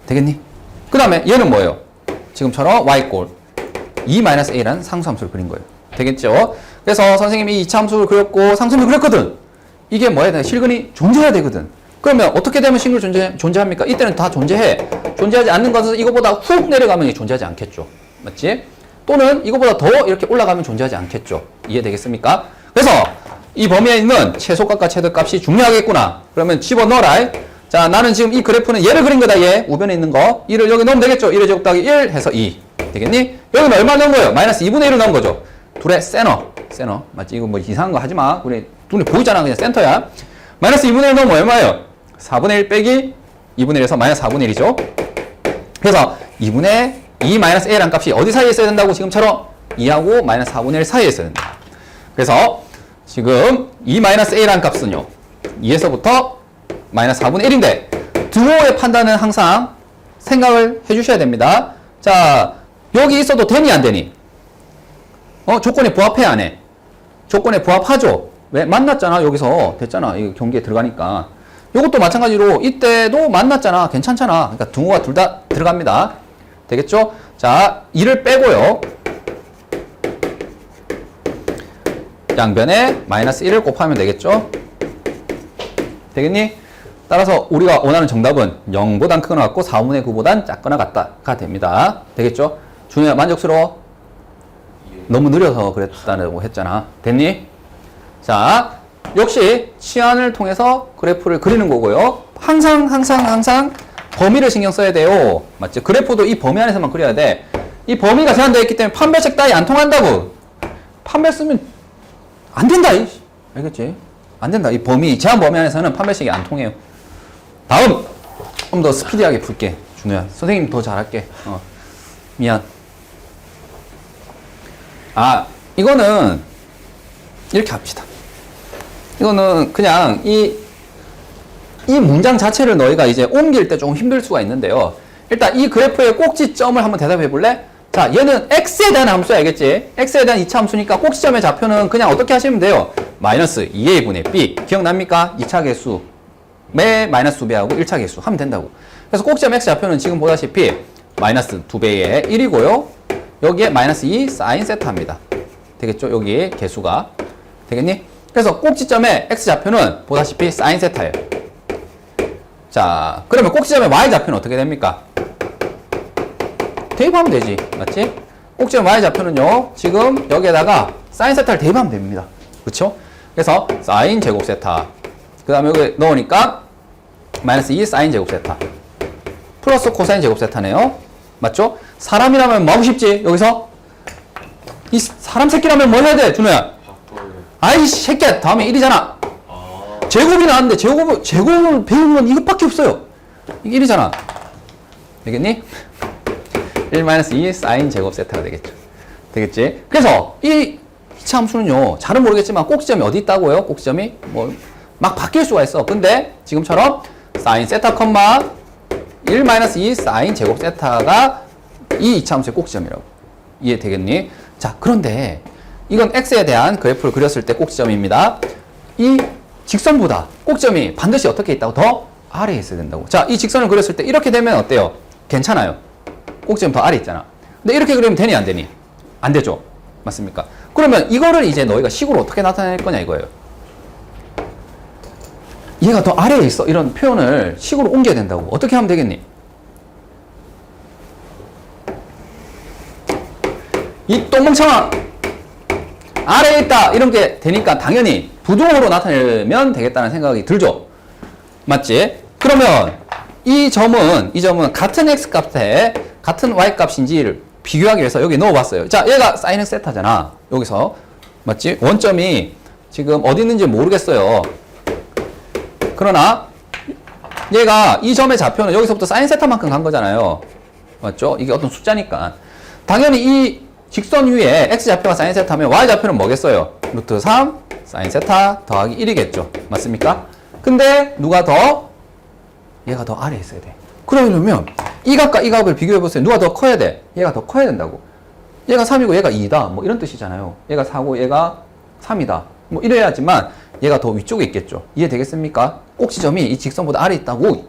[SPEAKER 1] 되겠니? 그 다음에 얘는 뭐예요? 지금처럼 y꼴 2-a라는 상수함수를 그린 거예요. 되겠죠? 그래서 선생님이 2차 함수를 그렸고 상수함수를 그렸거든. 이게 뭐야? 실근이 존재해야 되거든. 그러면 어떻게 되면 실근이 존재합니까? 이때는 다 존재해. 존재하지 않는 것은 이거보다 훅 내려가면 존재하지 않겠죠. 맞지? 또는 이거보다 더 이렇게 올라가면 존재하지 않겠죠. 이해되겠습니까? 그래서 이 범위에 있는 최소값과 최대값이 중요하겠구나. 그러면 집어넣어라. 자, 나는 지금 이 그래프는 얘를 그린 거다. 얘 우변에 있는 거 1을 여기 넣으면 되겠죠. 1의 제곱 더하기 1 해서 2 되겠니? 여기는 얼마 넣은 거예요? 마이너스 2분의 1을 넣은 거죠. 둘의 세너 맞지? 이거 뭐 이상한 거 하지 마. 우리 눈에 보이잖아. 그냥 센터야. 마이너스 2분의 1 넣으면 얼마예요? 4분의 1 빼기 2분의 1에서 마이너스 4분의 1이죠. 그래서 2분의 2-a란 값이 어디 사이에 있어야 된다고? 지금처럼 2하고 마이너스 4분의 1 사이에 있어야 된다. 그래서 지금 2-a란 값은요 2에서부터 마이너스 4분의 1인데 등호의 판단은 항상 생각을 해주셔야 됩니다. 자, 여기 있어도 되니 안 되니? 조건에 부합해 안 해? 조건에 부합하죠? 왜? 만났잖아. 여기서. 됐잖아. 이 경기에 들어가니까. 요것도 마찬가지로 이때도 만났잖아. 괜찮잖아. 그러니까 등호가 둘 다 들어갑니다. 되겠죠? 자, 2를 빼고요. 양변에 마이너스 1을 곱하면 되겠죠? 되겠니? 따라서 우리가 원하는 정답은 0보단 크거나 같고 4분의 9보단 작거나 같다가 됩니다. 되겠죠? 준우야 만족스러워? 너무 느려서 그랬다고 했잖아. 됐니? 자, 역시 치안을 통해서 그래프를 그리는 거고요. 항상 범위를 신경 써야 돼요. 맞지? 그래프도 이 범위 안에서만 그려야 돼. 이 범위가 제한되어 있기 때문에 판별식 따위 안 통한다고. 판별 쓰면 안 된다. 알겠지? 안 된다. 이 범위, 제한 범위 안에서는 판별식이 안 통해요. 다음! 좀 더 스피디하게 풀게. 준우야. 선생님 더 잘할게. 미안. 이거는 이렇게 합시다. 이거는 그냥 이 문장 자체를 너희가 이제 옮길 때 조금 힘들 수가 있는데요. 일단 이 그래프의 꼭지점을 한번 대답해 볼래? 자, 얘는 x에 대한 함수야, 알겠지? x에 대한 2차 함수니까 꼭지점의 좌표는 그냥 어떻게 하시면 돼요? 마이너스 2a분의 b. 기억납니까? 2차 개수. 매 마이너스 2배하고 1차 개수 하면 된다고. 그래서 꼭지점 x 좌표는 지금 보다시피 마이너스 2배의 1이고요. 여기에 마이너스 2 사인 세타입니다. 되겠죠? 여기 개수가. 되겠니? 그래서 꼭지점의 x 좌표는 보다시피 사인 세타예요. 자, 그러면 꼭지점의 y 좌표는 어떻게 됩니까? 대입하면 되지. 맞지? 꼭지점 y 좌표는요. 지금 여기에다가 사인 세타를 대입하면 됩니다. 그렇죠? 그래서 사인 제곱 세타. 그 다음에 여기 넣으니까 마이너스 2 사인 제곱 세타. 플러스 코사인 제곱 세타네요. 맞죠? 사람이라면 뭐 하고 싶지? 여기서? 이 사람 새끼라면 뭐 해야 돼? 준호야. 아이씨 새끼야. 다음에 1이잖아. 제곱이 나왔는데 제곱을 배우는 건 이것밖에 없어요. 이게 1이잖아. 되겠니? 1-2 사인 제곱 세타가 되겠죠. 되겠지? 그래서 이 2차 함수는요. 잘은 모르겠지만 꼭지점이 어디 있다고요? 꼭지점이 뭐 막 바뀔 수가 있어. 근데 지금처럼 사인 세타 컴마 1-2 사인 제곱 세타가 이 2차 함수의 꼭지점이라고. 이해되겠니? 자, 그런데 이건 x에 대한 그래프를 그렸을 때 꼭지점입니다. 이 직선보다 꼭지점이 반드시 어떻게 있다고? 더 아래에 있어야 된다고. 자, 이 직선을 그렸을 때 이렇게 되면 어때요? 괜찮아요. 꼭지점 더 아래에 있잖아. 근데 이렇게 그리면 되니 안 되니? 안 되죠. 맞습니까? 그러면 이거를 이제 너희가 식으로 어떻게 나타낼 거냐 이거예요. 얘가 더 아래에 있어. 이런 표현을 식으로 옮겨야 된다고. 어떻게 하면 되겠니? 이 똥멍청아! 아래에 있다! 이런 게 되니까 당연히 부동으로 나타내면 되겠다는 생각이 들죠? 맞지? 그러면 이 점은 같은 x 값에 같은 y 값인지를 비교하기 위해서 여기 넣어봤어요. 자, 얘가 사인 x 세타잖아. 여기서. 맞지? 원점이 지금 어디 있는지 모르겠어요. 그러나 얘가 이 점의 좌표는 여기서부터 사인 세타만큼 간 거잖아요. 맞죠? 이게 어떤 숫자니까. 당연히 이 직선 위에 x 좌표가 사인 세타면 y 좌표는 뭐겠어요? 루트 3 사인 세타 더하기 1이겠죠. 맞습니까? 근데 누가 더? 얘가 더 아래에 있어야 돼. 그러려면 이 값과 이 값을 비교해 보세요. 누가 더 커야 돼? 얘가 더 커야 된다고. 얘가 3이고 얘가 2다. 뭐 이런 뜻이잖아요. 얘가 4고 얘가 3이다. 뭐 이래야지만 얘가 더 위쪽에 있겠죠. 이해되겠습니까? 꼭지점이 이 직선보다 아래에 있다고.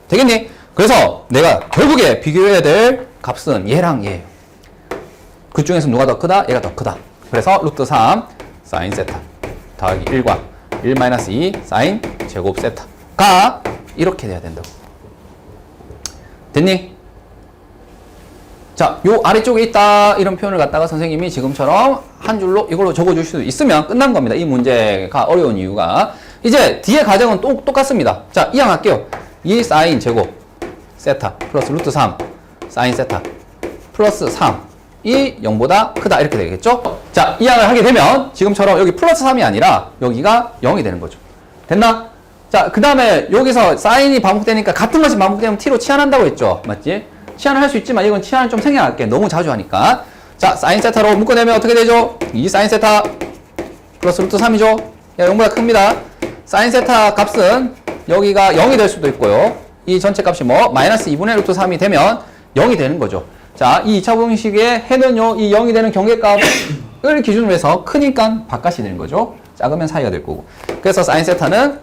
[SPEAKER 1] 되겠니? 그래서 내가 결국에 비교해야 될 값은 얘랑 얘예요. 그 중에서 누가 더 크다? 얘가 더 크다. 그래서 루트 3 사인 세타 더하기 1과 1-2 사인 제곱 세타가 이렇게 돼야 된다고. 됐니? 자, 요 아래쪽에 있다 이런 표현을 갖다가 선생님이 지금처럼 한 줄로 이걸로 적어줄 수도 있으면 끝난 겁니다. 이 문제가 어려운 이유가. 이제 뒤에 과정은 똑같습니다. 자, 이항할게요. 2 사인 제곱 세타 플러스 루트 3 사인 세타 플러스 3 이 0보다 크다 이렇게 되겠죠? 자, 이항을 하게 되면 지금처럼 여기 플러스 3이 아니라 여기가 0이 되는 거죠. 됐나? 자, 그 다음에 여기서 사인이 반복되니까 같은 것이 반복되면 t로 치환한다고 했죠. 맞지? 치환을 할 수 있지만 이건 치환을 좀 생략할게. 너무 자주 하니까. 자, 사인 세타로 묶어내면 어떻게 되죠? 2 사인 세타 플러스 루트 3이죠? 야, 0보다 큽니다. 사인 세타 값은 여기가 0이 될 수도 있고요. 이 전체 값이 뭐 마이너스 2분의 루트 3이 되면 0이 되는 거죠. 자, 이 2차 방식의 해는요, 이 0이 되는 경계값을 기준으로 해서 크니까 바깥이 되는 거죠. 작으면 사이가 될 거고. 그래서 사인 세타는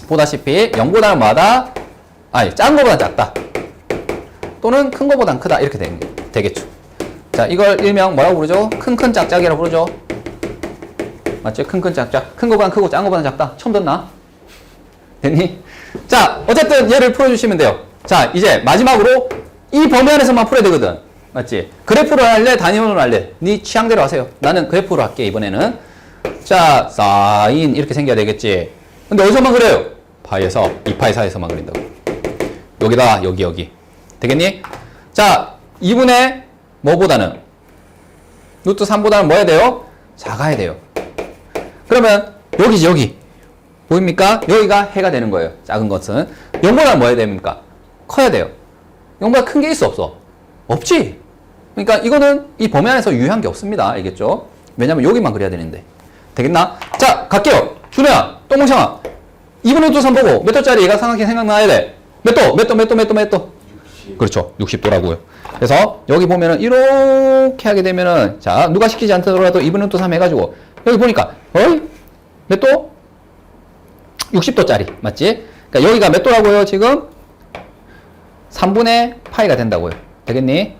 [SPEAKER 1] 보다시피 0보다는 뭐하다? 아니, 작은 거보다 작다. 또는 큰 거보단 크다. 이렇게 되겠죠. 자, 이걸 일명 뭐라고 부르죠? 큰큰 짝짝이라고 부르죠. 맞죠? 큰큰 짝짝. 큰 거보단 크고 작은 거보단 작다. 처음 듣나? 됐니? 자, 어쨌든 얘를 풀어주시면 돼요. 자, 이제 마지막으로 이 범위 안에서만 풀어야 되거든. 맞지? 그래프로 할래? 단위원으로 할래? 네 취향대로 하세요. 나는 그래프로 할게, 이번에는. 자, 사인 이렇게 생겨야 되겠지. 근데 어디서만 그래요? 파이에서, 2파이 사이에서만 그린다고. 여기다, 여기. 되겠니? 자, 2분의 뭐보다는? 루트 3보다는 뭐 해야 돼요? 작아야 돼요. 그러면 여기지, 여기. 보입니까? 여기가 해가 되는 거예요. 작은 것은. 0보다는 뭐 해야 됩니까? 커야 돼요. 0보다 큰 게 있어, 없어? 없지? 그러니까 이거는 이 범위 안에서 유효한 게 없습니다. 알겠죠? 왜냐면 여기만 그려야 되는데. 되겠나? 자, 갈게요. 준호야, 똥뭉청아. 2분의 루트 3 보고 몇 도짜리 얘가 생각나야 돼? 몇 도? 몇 도?
[SPEAKER 2] 60.
[SPEAKER 1] 그렇죠. 60도라고요. 그래서 여기 보면은 이렇게 하게 되면은 자, 누가 시키지 않더라도 2분의 루트 3 해가지고 여기 보니까 어이? 몇 도? 60도짜리. 맞지? 그러니까 여기가 몇 도라고요, 지금? 3분의 파이가 된다고요. 되겠니?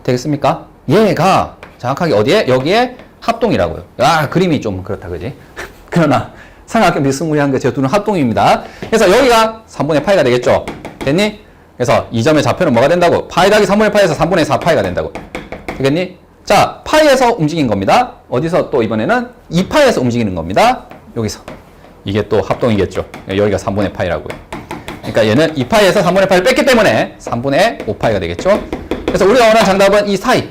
[SPEAKER 1] 되겠습니까? 얘가 정확하게 어디에? 여기에 합동이라고요. 아, 그림이 좀 그렇다, 그지? 그러나 삼각형 비스무리한 게 제 둘은 합동입니다. 그래서 여기가 3분의 파이가 되겠죠? 됐니? 그래서 이 점의 좌표는 뭐가 된다고? 파이 더하기 3분의 파이에서 3분의 4파이가 된다고. 되겠니? 자, 파이에서 움직인 겁니다. 어디서 또 이번에는 2파이에서 움직이는 겁니다. 여기서. 이게 또 합동이겠죠. 여기가 3분의 파이라고요. 그러니까 얘는 2파이에서 3분의 파이를 뺐기 때문에 3분의 5파이가 되겠죠. 그래서 우리가 원하는 정답은 이 사이.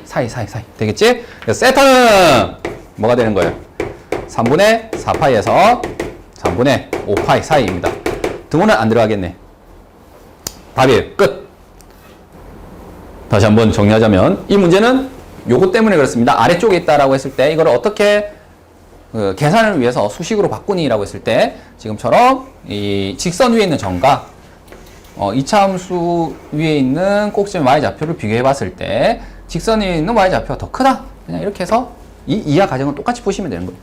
[SPEAKER 1] 되겠지? 그래서 세타는 뭐가 되는 거예요? 3분의 4파이에서 3분의 5파이 사이입니다. 등호는 안 들어가겠네. 답이에요. 끝. 다시 한번 정리하자면 이 문제는 요거 때문에 그렇습니다. 아래쪽에 있다라고 했을 때 이걸 어떻게 계산을 위해서 수식으로 바꾸니라고 했을 때 지금처럼 이 직선 위에 있는 점과 이차함수 위에 있는 꼭지점 y좌표를 비교해 봤을 때 직선 위에 있는 y좌표가 더 크다. 그냥 이렇게 해서 이 이하 과정은 똑같이 보시면 되는 거예요.